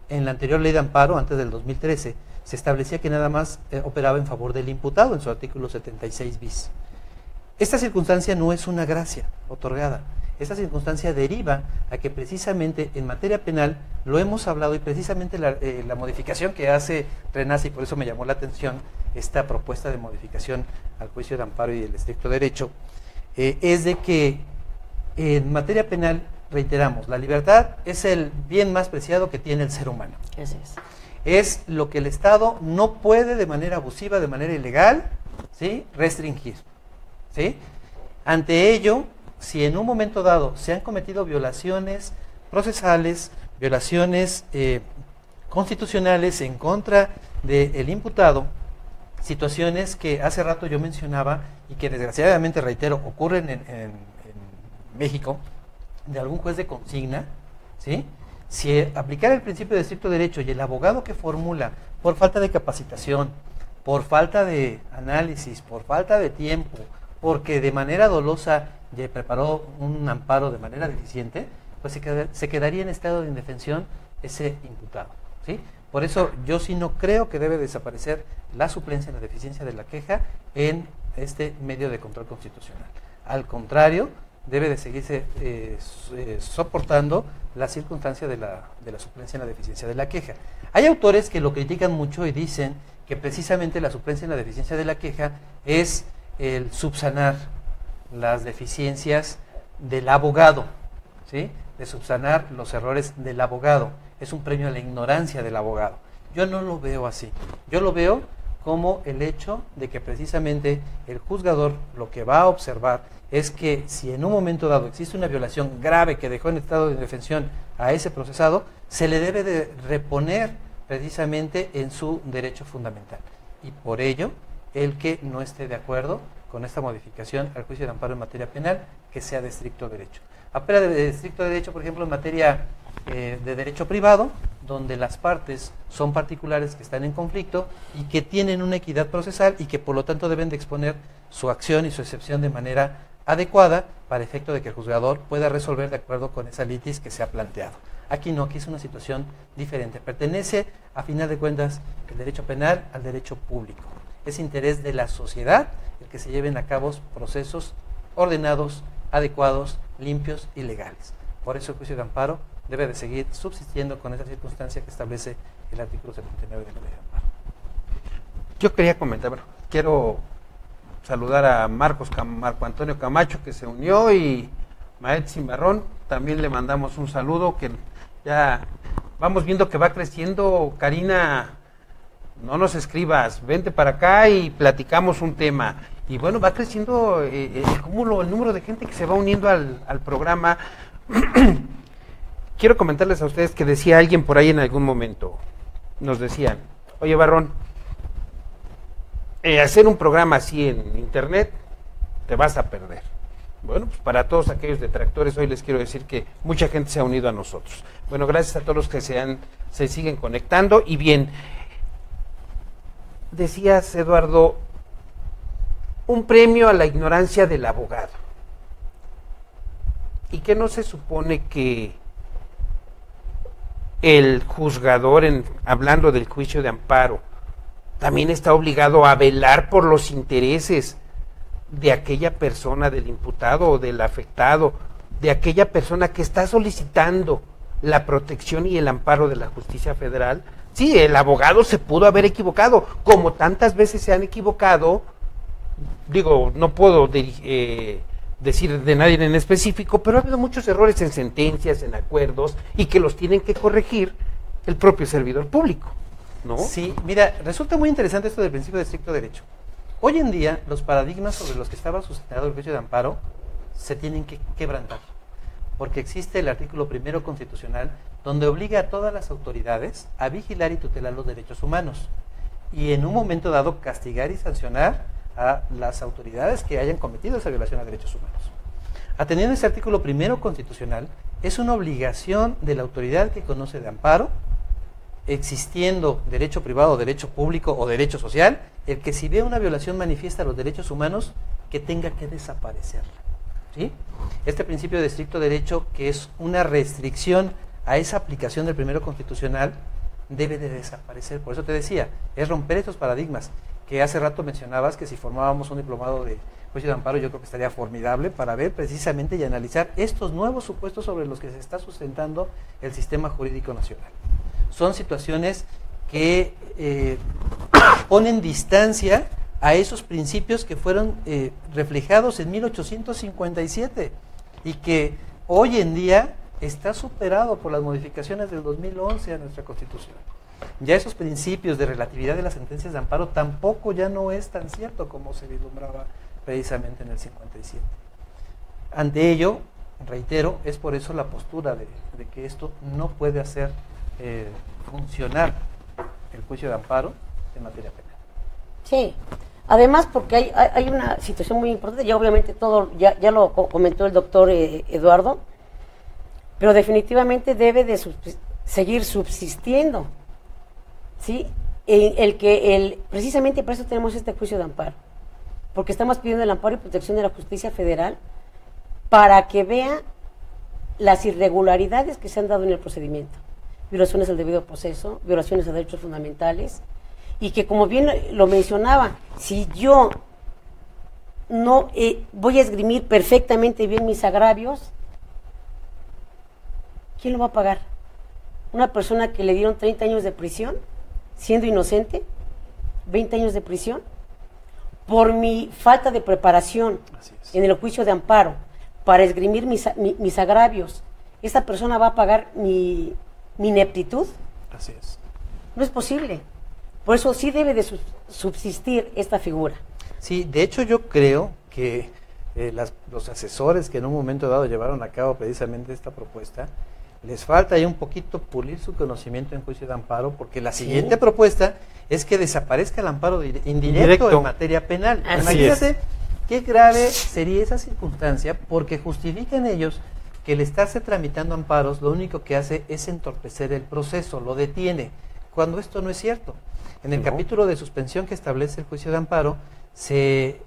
En la anterior Ley de Amparo, antes del 2013, se establecía que nada más operaba en favor del imputado en su artículo 76 bis. Esta circunstancia no es una gracia otorgada. Esta circunstancia deriva a que precisamente en materia penal, lo hemos hablado, y precisamente la modificación que hace RENACE, y por eso me llamó la atención esta propuesta de modificación al juicio de amparo y el estricto derecho, es de que en materia penal, reiteramos, la libertad es el bien más preciado que tiene el ser humano. Así es. Es lo que el Estado no puede de manera abusiva, de manera ilegal, ¿sí?, restringir, ¿sí? Ante ello, si en un momento dado se han cometido violaciones procesales, violaciones constitucionales en contra del imputado, situaciones que hace rato yo mencionaba y que desgraciadamente, reitero, ocurren en México, de algún juez de consigna, ¿sí? Si aplicar el principio de estricto derecho y el abogado que formula, por falta de capacitación, por falta de análisis, por falta de tiempo, porque de manera dolosa preparó un amparo de manera deficiente, pues se quedaría en estado de indefensión ese imputado, ¿sí? Por eso yo sí no creo que debe desaparecer la suplencia en la deficiencia de la queja en este medio de control constitucional. Al contrario, debe de seguirse soportando la circunstancia de la suplencia en la deficiencia de la queja. Hay autores que lo critican mucho y dicen que precisamente la suplencia en la deficiencia de la queja es el subsanar las deficiencias del abogado, ¿sí?, de subsanar los errores del abogado. Es un premio a la ignorancia del abogado. Yo no lo veo así. Yo lo veo como el hecho de que precisamente el juzgador lo que va a observar es que si en un momento dado existe una violación grave que dejó en estado de indefensión a ese procesado, se le debe de reponer precisamente en su derecho fundamental. Y por ello, el que no esté de acuerdo con esta modificación al juicio de amparo en materia penal que sea de estricto derecho. Apela de estricto derecho, por ejemplo, en materia de derecho privado, donde las partes son particulares que están en conflicto y que tienen una equidad procesal y que por lo tanto deben de exponer su acción y su excepción de manera adecuada para efecto de que el juzgador pueda resolver de acuerdo con esa litis que se ha planteado. Aquí no, aquí es una situación diferente. Pertenece, a final de cuentas, el derecho penal al derecho público. Es interés de la sociedad el que se lleven a cabo procesos ordenados, adecuados, limpios y legales. Por eso el juicio de amparo debe de seguir subsistiendo con esa circunstancia que establece el artículo 79 de la ley de amparo. Yo quería comentar, bueno, quiero saludar a Marco Antonio Camacho, que se unió, y Maet Cimarrón, también le mandamos un saludo, que ya vamos viendo que va creciendo. Karina, no nos escribas, vente para acá y platicamos un tema. Y bueno, va creciendo el número de gente que se va uniendo al programa. Quiero comentarles a ustedes que decía alguien por ahí en algún momento, nos decían, oye Barrón, hacer un programa así en internet te vas a perder. Bueno, pues para todos aquellos detractores hoy les quiero decir que mucha gente se ha unido a nosotros. Bueno, gracias a todos los que se siguen conectando. Y bien, decías, Eduardo, un premio a la ignorancia del abogado. ¿Y qué no se supone que el juzgador, hablando del juicio de amparo, también está obligado a velar por los intereses de aquella persona, del imputado o del afectado, de aquella persona que está solicitando la protección y el amparo de la justicia federal? Sí, el abogado se pudo haber equivocado, como tantas veces se han equivocado. Digo, no puedo decir de nadie en específico, pero ha habido muchos errores en sentencias, en acuerdos, y que los tienen que corregir el propio servidor público, ¿no? Sí, mira, resulta muy interesante esto del principio de estricto derecho. Hoy en día, los paradigmas sobre los que estaba sustentado el juicio de amparo se tienen que quebrantar, porque existe el artículo 1 constitucional, donde obliga a todas las autoridades a vigilar y tutelar los derechos humanos, y en un momento dado castigar y sancionar a las autoridades que hayan cometido esa violación a derechos humanos. Atendiendo ese artículo 1 constitucional, es una obligación de la autoridad que conoce de amparo, existiendo derecho privado, derecho público o derecho social, el que si ve una violación manifiesta a los derechos humanos, que tenga que desaparecerla, ¿sí? Este principio de estricto derecho, que es una restricción a esa aplicación del 1 constitucional, debe de desaparecer. Por eso te decía, es romper estos paradigmas, que hace rato mencionabas que si formábamos un diplomado de juicio de amparo, yo creo que estaría formidable para ver precisamente y analizar estos nuevos supuestos sobre los que se está sustentando el sistema jurídico nacional. Son situaciones que ponen distancia a esos principios que fueron reflejados en 1857 y que hoy en día está superado por las modificaciones del 2011 a nuestra Constitución. Ya esos principios de relatividad de las sentencias de amparo tampoco ya no es tan cierto como se vislumbraba precisamente en el 57. Ante ello, reitero, es por eso la postura de que esto no puede hacer funcionar el juicio de amparo en materia penal. Sí, además porque hay una situación muy importante, ya obviamente todo, ya lo comentó el doctor Eduardo, pero definitivamente debe de seguir subsistiendo, ¿sí? Precisamente por eso tenemos este juicio de amparo, porque estamos pidiendo el amparo y protección de la justicia federal para que vea las irregularidades que se han dado en el procedimiento, violaciones al debido proceso, violaciones a derechos fundamentales, y que, como bien lo mencionaba, si yo no voy a esgrimir perfectamente bien mis agravios, ¿quién lo va a pagar? ¿Una persona que le dieron 30 años de prisión, siendo inocente? ¿20 años de prisión? Por mi falta de preparación en el juicio de amparo para esgrimir mis agravios, ¿esta persona va a pagar mi ineptitud? Así es. No es posible. Por eso sí debe de subsistir esta figura. Sí, de hecho yo creo que los asesores que en un momento dado llevaron a cabo precisamente esta propuesta, les falta ahí un poquito pulir su conocimiento en juicio de amparo, porque la siguiente propuesta es que desaparezca el amparo indirecto en materia penal. Así Imagínate qué grave sería esa circunstancia? Porque justifican ellos que el estarse tramitando amparos lo único que hace es entorpecer el proceso, lo detiene, cuando esto no es cierto. En el capítulo de suspensión que establece el juicio de amparo, se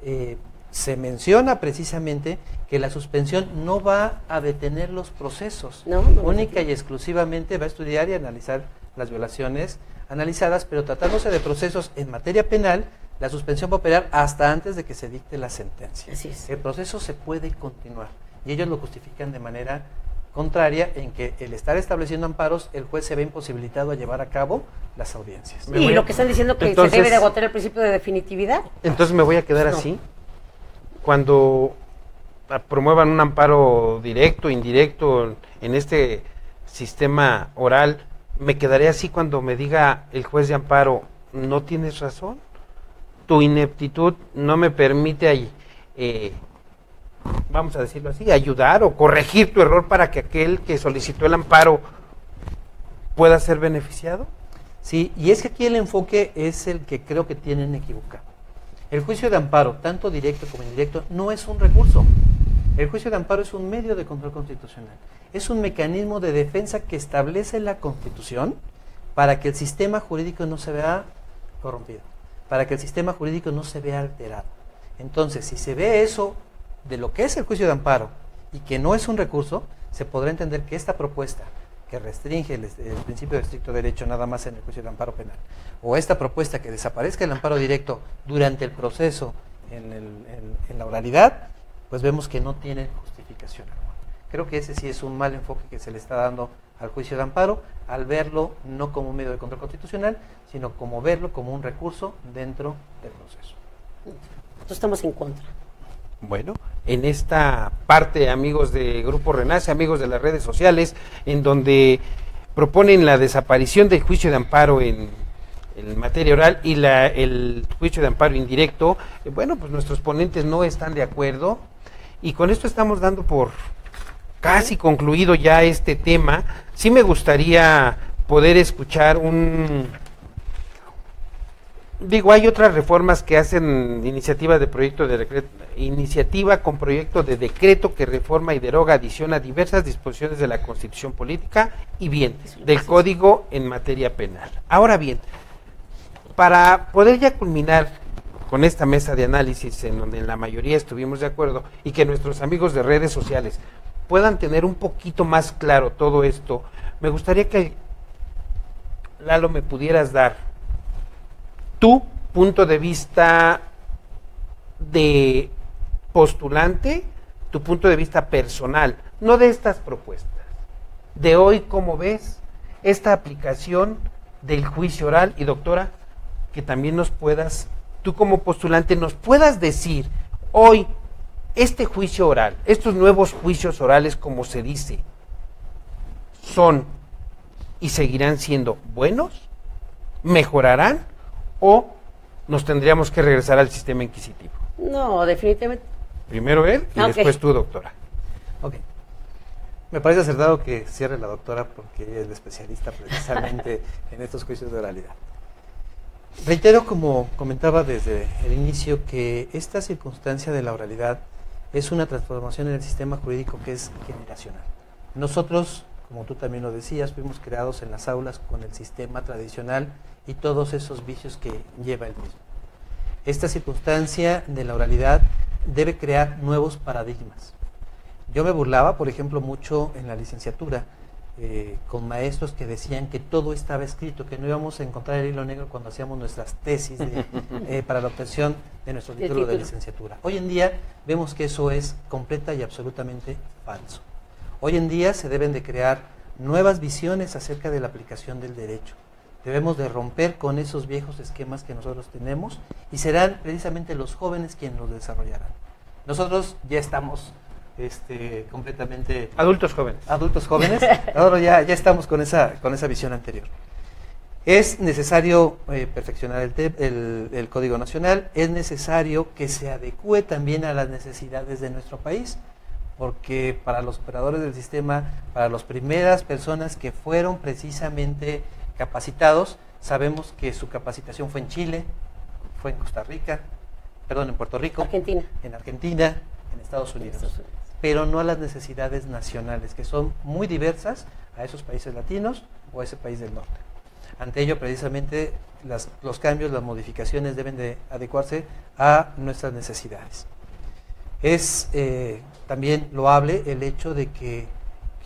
menciona precisamente que la suspensión no va a detener los procesos, única y exclusivamente va a estudiar y analizar las violaciones analizadas, pero tratándose de procesos en materia penal, la suspensión va a operar hasta antes de que se dicte la sentencia. Así es. El proceso se puede continuar y ellos lo justifican de manera contraria en que el estar estableciendo amparos, el juez se ve imposibilitado a llevar a cabo las audiencias. Y lo que están diciendo que Entonces, se debe de agotar el principio de definitividad. Entonces me voy a quedar así. Cuando promuevan un amparo directo, indirecto, en este sistema oral, me quedaré así cuando me diga el juez de amparo, no tienes razón, tu ineptitud no me permite, vamos a decirlo así, ayudar o corregir tu error para que aquel que solicitó el amparo pueda ser beneficiado. Sí, y es que aquí el enfoque es el que creo que tienen equivocado. El juicio de amparo, tanto directo como indirecto, no es un recurso. El juicio de amparo es un medio de control constitucional. Es un mecanismo de defensa que establece la Constitución para que el sistema jurídico no se vea corrompido, para que el sistema jurídico no se vea alterado. Entonces, si se ve eso de lo que es el juicio de amparo y que no es un recurso, se podrá entender que esta propuesta que restringe el principio de estricto derecho nada más en el juicio de amparo penal, o esta propuesta que desaparezca el amparo directo durante el proceso en la oralidad, pues vemos que no tiene justificación alguna. Creo que ese sí es un mal enfoque que se le está dando al juicio de amparo, al verlo no como un medio de control constitucional, sino como verlo como un recurso dentro del proceso. Nosotros estamos en contra. Bueno, en esta parte, amigos de Grupo Renace, amigos de las redes sociales, en donde proponen la desaparición del juicio de amparo en materia oral y el juicio de amparo indirecto, bueno, pues nuestros ponentes no están de acuerdo y con esto estamos dando por casi concluido ya este tema. Sí me gustaría poder escuchar hay otras reformas que hacen iniciativa con proyecto de decreto que reforma y deroga, adiciona diversas disposiciones de la Constitución Política y bien, del Código en materia penal. Ahora bien, para poder ya culminar con esta mesa de análisis en donde la mayoría estuvimos de acuerdo y que nuestros amigos de redes sociales puedan tener un poquito más claro todo esto, me gustaría que, Lalo, me pudieras dar tu punto de vista de postulante, tu punto de vista personal, no de estas propuestas, de hoy, ¿cómo ves esta aplicación del juicio oral? Y doctora, que también nos puedas, tú como postulante, nos puedas decir hoy, este juicio oral, estos nuevos juicios orales, como se dice, ¿son y seguirán siendo buenos? ¿Mejorarán? ¿O nos tendríamos que regresar al sistema inquisitivo? No, definitivamente. Primero él y después tú, doctora. Ok. Me parece acertado que cierre la doctora porque ella es la especialista precisamente en estos juicios de oralidad. Reitero, como comentaba desde el inicio, que esta circunstancia de la oralidad es una transformación en el sistema jurídico que es generacional. Nosotros, como tú también lo decías, fuimos creados en las aulas con el sistema tradicional y todos esos vicios que lleva el mismo. Esta circunstancia de la oralidad debe crear nuevos paradigmas. Yo me burlaba, por ejemplo, mucho en la licenciatura, con maestros que decían que todo estaba escrito, que no íbamos a encontrar el hilo negro cuando hacíamos nuestras tesis para la obtención de nuestro título de licenciatura. Hoy en día vemos que eso es completa y absolutamente falso. Hoy en día se deben de crear nuevas visiones acerca de la aplicación del derecho. Debemos de romper con esos viejos esquemas que nosotros tenemos y serán precisamente los jóvenes quienes los desarrollarán. Nosotros ya estamos completamente... Adultos jóvenes. Ahora ya estamos con esa visión anterior. Es necesario perfeccionar el Código Nacional, es necesario que se adecue también a las necesidades de nuestro país, porque para los operadores del sistema, para las primeras personas que fueron precisamente capacitados, sabemos que su capacitación fue en Chile, fue en Costa Rica, en Puerto Rico, Argentina. en Argentina, en Estados Unidos, pero no a las necesidades nacionales, que son muy diversas a esos países latinos o a ese país del norte. Ante ello, precisamente, los cambios, las modificaciones deben de adecuarse a nuestras necesidades. Es también loable el hecho de que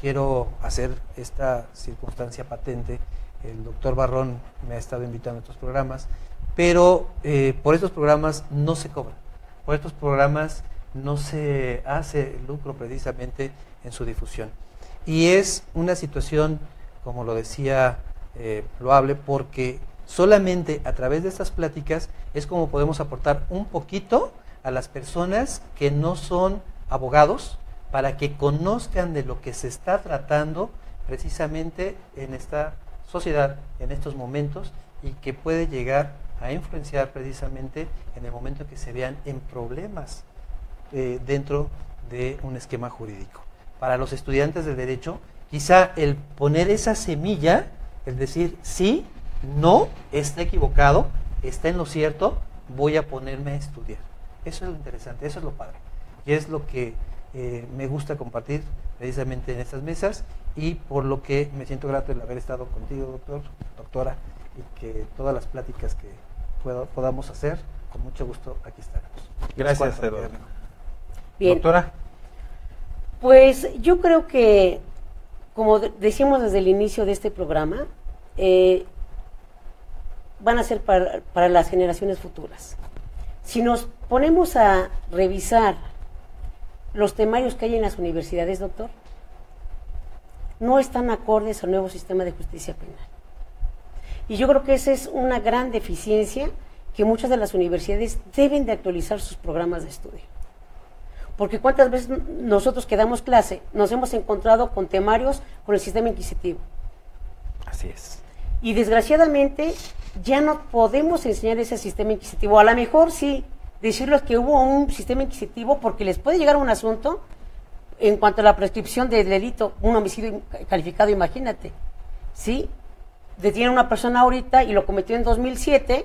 quiero hacer esta circunstancia patente. El doctor Barrón me ha estado invitando a estos programas, pero por estos programas no se cobra, por estos programas no se hace lucro precisamente en su difusión. Y es una situación, como lo decía, loable, porque solamente a través de estas pláticas es como podemos aportar un poquito a las personas que no son abogados, para que conozcan de lo que se está tratando precisamente en esta sociedad, en estos momentos, y que puede llegar a influenciar precisamente en el momento en que se vean en problemas dentro de un esquema jurídico. Para los estudiantes de Derecho, quizá el poner esa semilla, el decir sí, no, está equivocado, está en lo cierto, voy a ponerme a estudiar. Eso es lo interesante, eso es lo padre. Y es lo que me gusta compartir precisamente en estas mesas, y por lo que me siento grato de haber estado contigo, doctora, y que todas las pláticas que podamos hacer, con mucho gusto aquí estaremos. Gracias, Eduardo. Bien. Doctora. Pues yo creo que, como decimos desde el inicio de este programa, van a ser para las generaciones futuras. Si nos ponemos a revisar los temarios que hay en las universidades, doctor, no están acordes al nuevo sistema de justicia penal. Y yo creo que esa es una gran deficiencia, que muchas de las universidades deben de actualizar sus programas de estudio. Porque cuántas veces nosotros que damos clase nos hemos encontrado con temarios con el sistema inquisitivo. Así es. Y desgraciadamente ya no podemos enseñar ese sistema inquisitivo. A lo mejor sí decirles que hubo un sistema inquisitivo, porque les puede llegar un asunto en cuanto a la prescripción del delito, un homicidio calificado, imagínate, ¿sí? Detienen a una persona ahorita y lo cometió en 2007,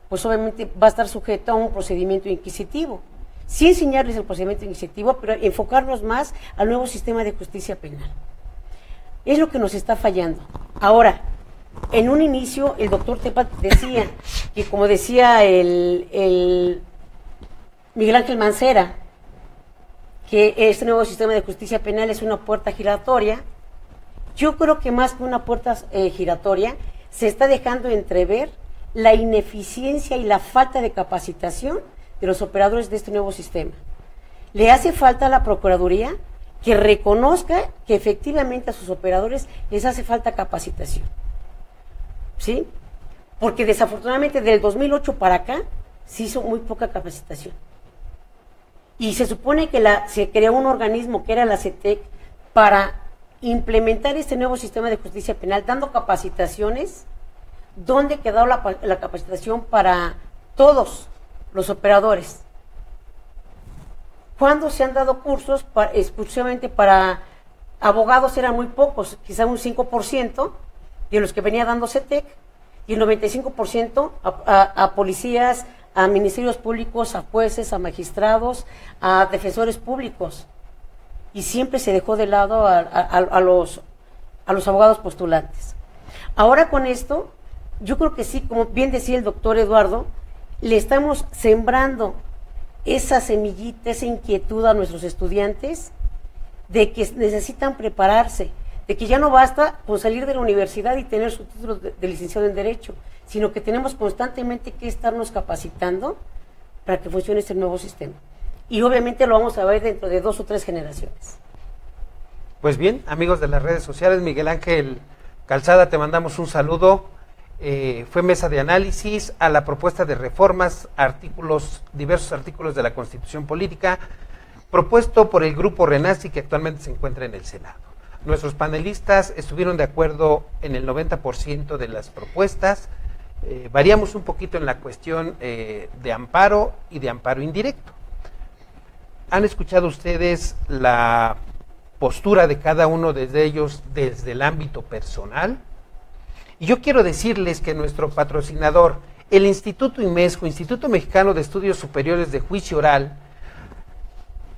pues obviamente va a estar sujeto a un procedimiento inquisitivo. Sí enseñarles el procedimiento inquisitivo, pero enfocarnos más al nuevo sistema de justicia penal. Es lo que nos está fallando. Ahora, en un inicio, el doctor Tepa decía que, como decía el Miguel Ángel Mancera, que este nuevo sistema de justicia penal es una puerta giratoria. Yo creo que más que una puerta giratoria, se está dejando entrever la ineficiencia y la falta de capacitación de los operadores de este nuevo sistema. Le hace falta a la Procuraduría que reconozca que efectivamente a sus operadores les hace falta capacitación, ¿sí? Porque desafortunadamente del 2008 para acá se hizo muy poca capacitación. Y se supone que se creó un organismo que era la CETEC para implementar este nuevo sistema de justicia penal, dando capacitaciones. ¿Dónde quedó la capacitación para todos los operadores? ¿Cuándo se han dado cursos exclusivamente para abogados? Eran muy pocos, quizá un 5% de los que venía dando CETEC, y el 95% a policías, a ministerios públicos, a jueces, a magistrados, a defensores públicos. Y siempre se dejó de lado a los abogados postulantes. Ahora con esto, yo creo que sí, como bien decía el doctor Eduardo, le estamos sembrando esa semillita, esa inquietud a nuestros estudiantes de que necesitan prepararse, de que ya no basta con salir de la universidad y tener su título de licenciado en Derecho, sino que tenemos constantemente que estarnos capacitando para que funcione este nuevo sistema. Y obviamente lo vamos a ver dentro de 2 o 3 generaciones. Pues bien, amigos de las redes sociales, Miguel Ángel Calzada, te mandamos un saludo. Fue mesa de análisis a la propuesta de reformas, diversos artículos de la Constitución Política, propuesto por el Grupo Renazi, que actualmente se encuentra en el Senado. Nuestros panelistas estuvieron de acuerdo en el 90% de las propuestas. Variamos un poquito en la cuestión de amparo y de amparo indirecto. ¿Han escuchado ustedes la postura de cada uno de ellos desde el ámbito personal? Y yo quiero decirles que nuestro patrocinador, el Instituto IMESJO, Instituto Mexicano de Estudios Superiores de Juicio Oral,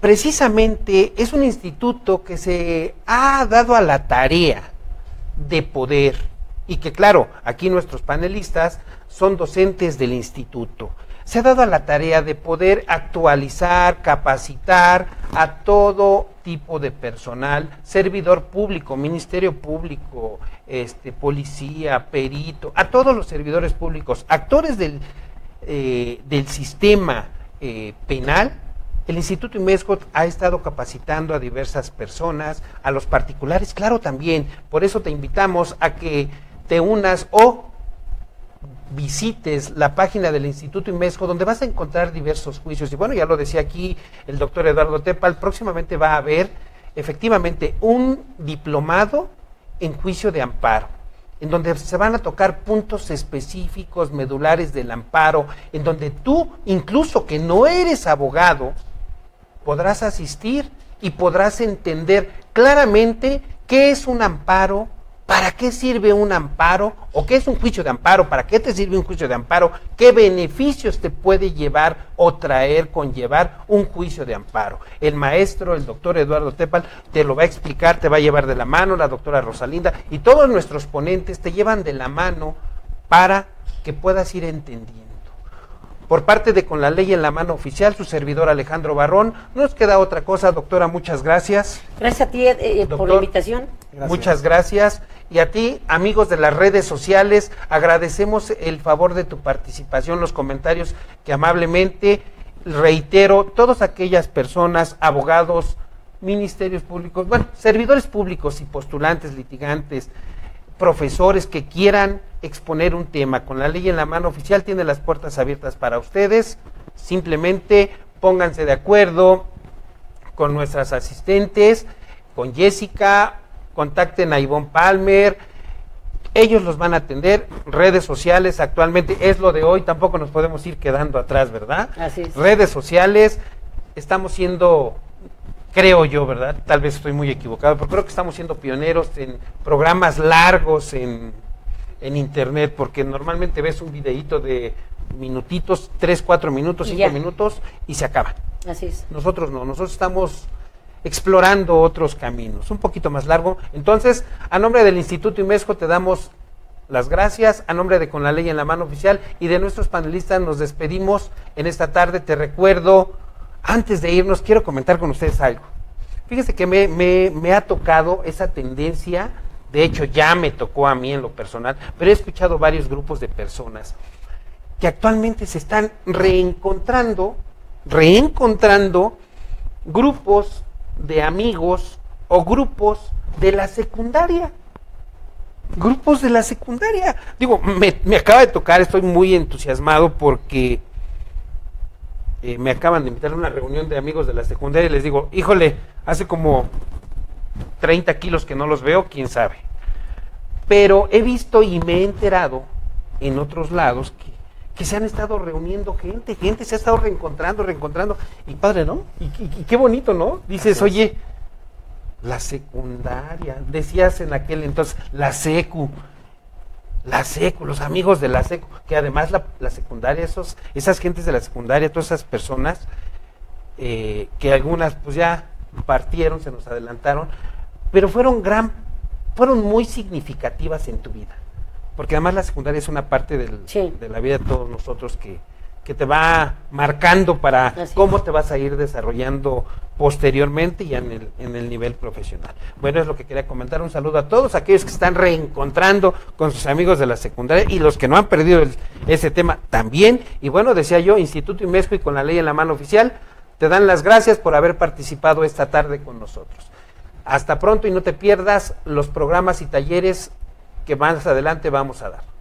precisamente es un instituto que se ha dado a la tarea de poder, y que claro, aquí nuestros panelistas son docentes del instituto, se ha dado a la tarea de poder actualizar, capacitar a todo tipo de personal, servidor público, ministerio público, policía, perito, a todos los servidores públicos, actores del sistema penal. El Instituto IMESJO ha estado capacitando a diversas personas, a los particulares, claro, también. Por eso te invitamos a que te unas o visites la página del Instituto IMESJO, donde vas a encontrar diversos juicios. Y bueno, ya lo decía aquí el doctor Eduardo Tepal, próximamente va a haber efectivamente un diplomado en juicio de amparo, en donde se van a tocar puntos específicos, medulares del amparo, en donde tú, incluso que no eres abogado, podrás asistir y podrás entender claramente qué es un amparo, para qué sirve un amparo, o qué es un juicio de amparo, para qué te sirve un juicio de amparo, qué beneficios te puede llevar o traer, conllevar un juicio de amparo. El maestro, el doctor Eduardo Tepal, te lo va a explicar, te va a llevar de la mano, la doctora Rosalinda, y todos nuestros ponentes te llevan de la mano para que puedas ir entendiendo. Por parte de Con la Ley en la Mano Oficial, su servidor Alejandro Barrón, no nos queda otra cosa, doctora, muchas gracias. Gracias a ti por la invitación. Gracias. Muchas gracias. Y a ti, amigos de las redes sociales, agradecemos el favor de tu participación, los comentarios que amablemente, reitero, todas aquellas personas, abogados, ministerios públicos, bueno, servidores públicos y postulantes, litigantes, profesores que quieran exponer un tema, Con la Ley en la Mano Oficial tiene las puertas abiertas para ustedes. Simplemente pónganse de acuerdo con nuestras asistentes, con Jessica, contacten a Ivonne Palmer, ellos los van a atender. Redes sociales, actualmente es lo de hoy, tampoco nos podemos ir quedando atrás, ¿verdad? Así es. Redes sociales, estamos siendo, creo yo, ¿verdad? Tal vez estoy muy equivocado, pero creo que estamos siendo pioneros en programas largos en internet, porque normalmente ves un videíto de minutitos, 3, 4 minutos, 5 minutos y se acaba. Así es. Nosotros no, nosotros estamos explorando otros caminos, un poquito más largo. Entonces, a nombre del Instituto IMESJO te damos las gracias, a nombre de Con la Ley en la Mano Oficial y de nuestros panelistas nos despedimos en esta tarde. Te recuerdo, antes de irnos, quiero comentar con ustedes algo. Fíjense que me ha tocado esa tendencia, de hecho ya me tocó a mí en lo personal, pero he escuchado varios grupos de personas que actualmente se están reencontrando grupos de amigos o grupos de la secundaria. Grupos de la secundaria. Digo, me acaba de tocar, estoy muy entusiasmado porque me acaban de invitar a una reunión de amigos de la secundaria y les digo, híjole, hace como 30 kilos que no los veo, quién sabe. Pero he visto y me he enterado en otros lados que se han estado reuniendo gente se ha estado reencontrando, y padre, ¿no? Y qué bonito, ¿no? Dices, oye, la secundaria, decías en aquel entonces, la secu, los amigos de la secu, que además la secundaria, esas gentes de la secundaria, todas esas personas, que algunas pues ya partieron, se nos adelantaron, pero fueron muy significativas en tu vida, porque además la secundaria es una parte de la vida de todos nosotros que te va marcando para cómo te vas a ir desarrollando posteriormente y en el nivel profesional. Bueno, es lo que quería comentar. Un saludo a todos aquellos que están reencontrando con sus amigos de la secundaria y los que no han perdido ese tema también. Y bueno, decía yo, Instituto IMESJO y Con la Ley en la Mano Oficial te dan las gracias por haber participado esta tarde con nosotros. Hasta pronto y no te pierdas los programas y talleres que más adelante vamos a dar.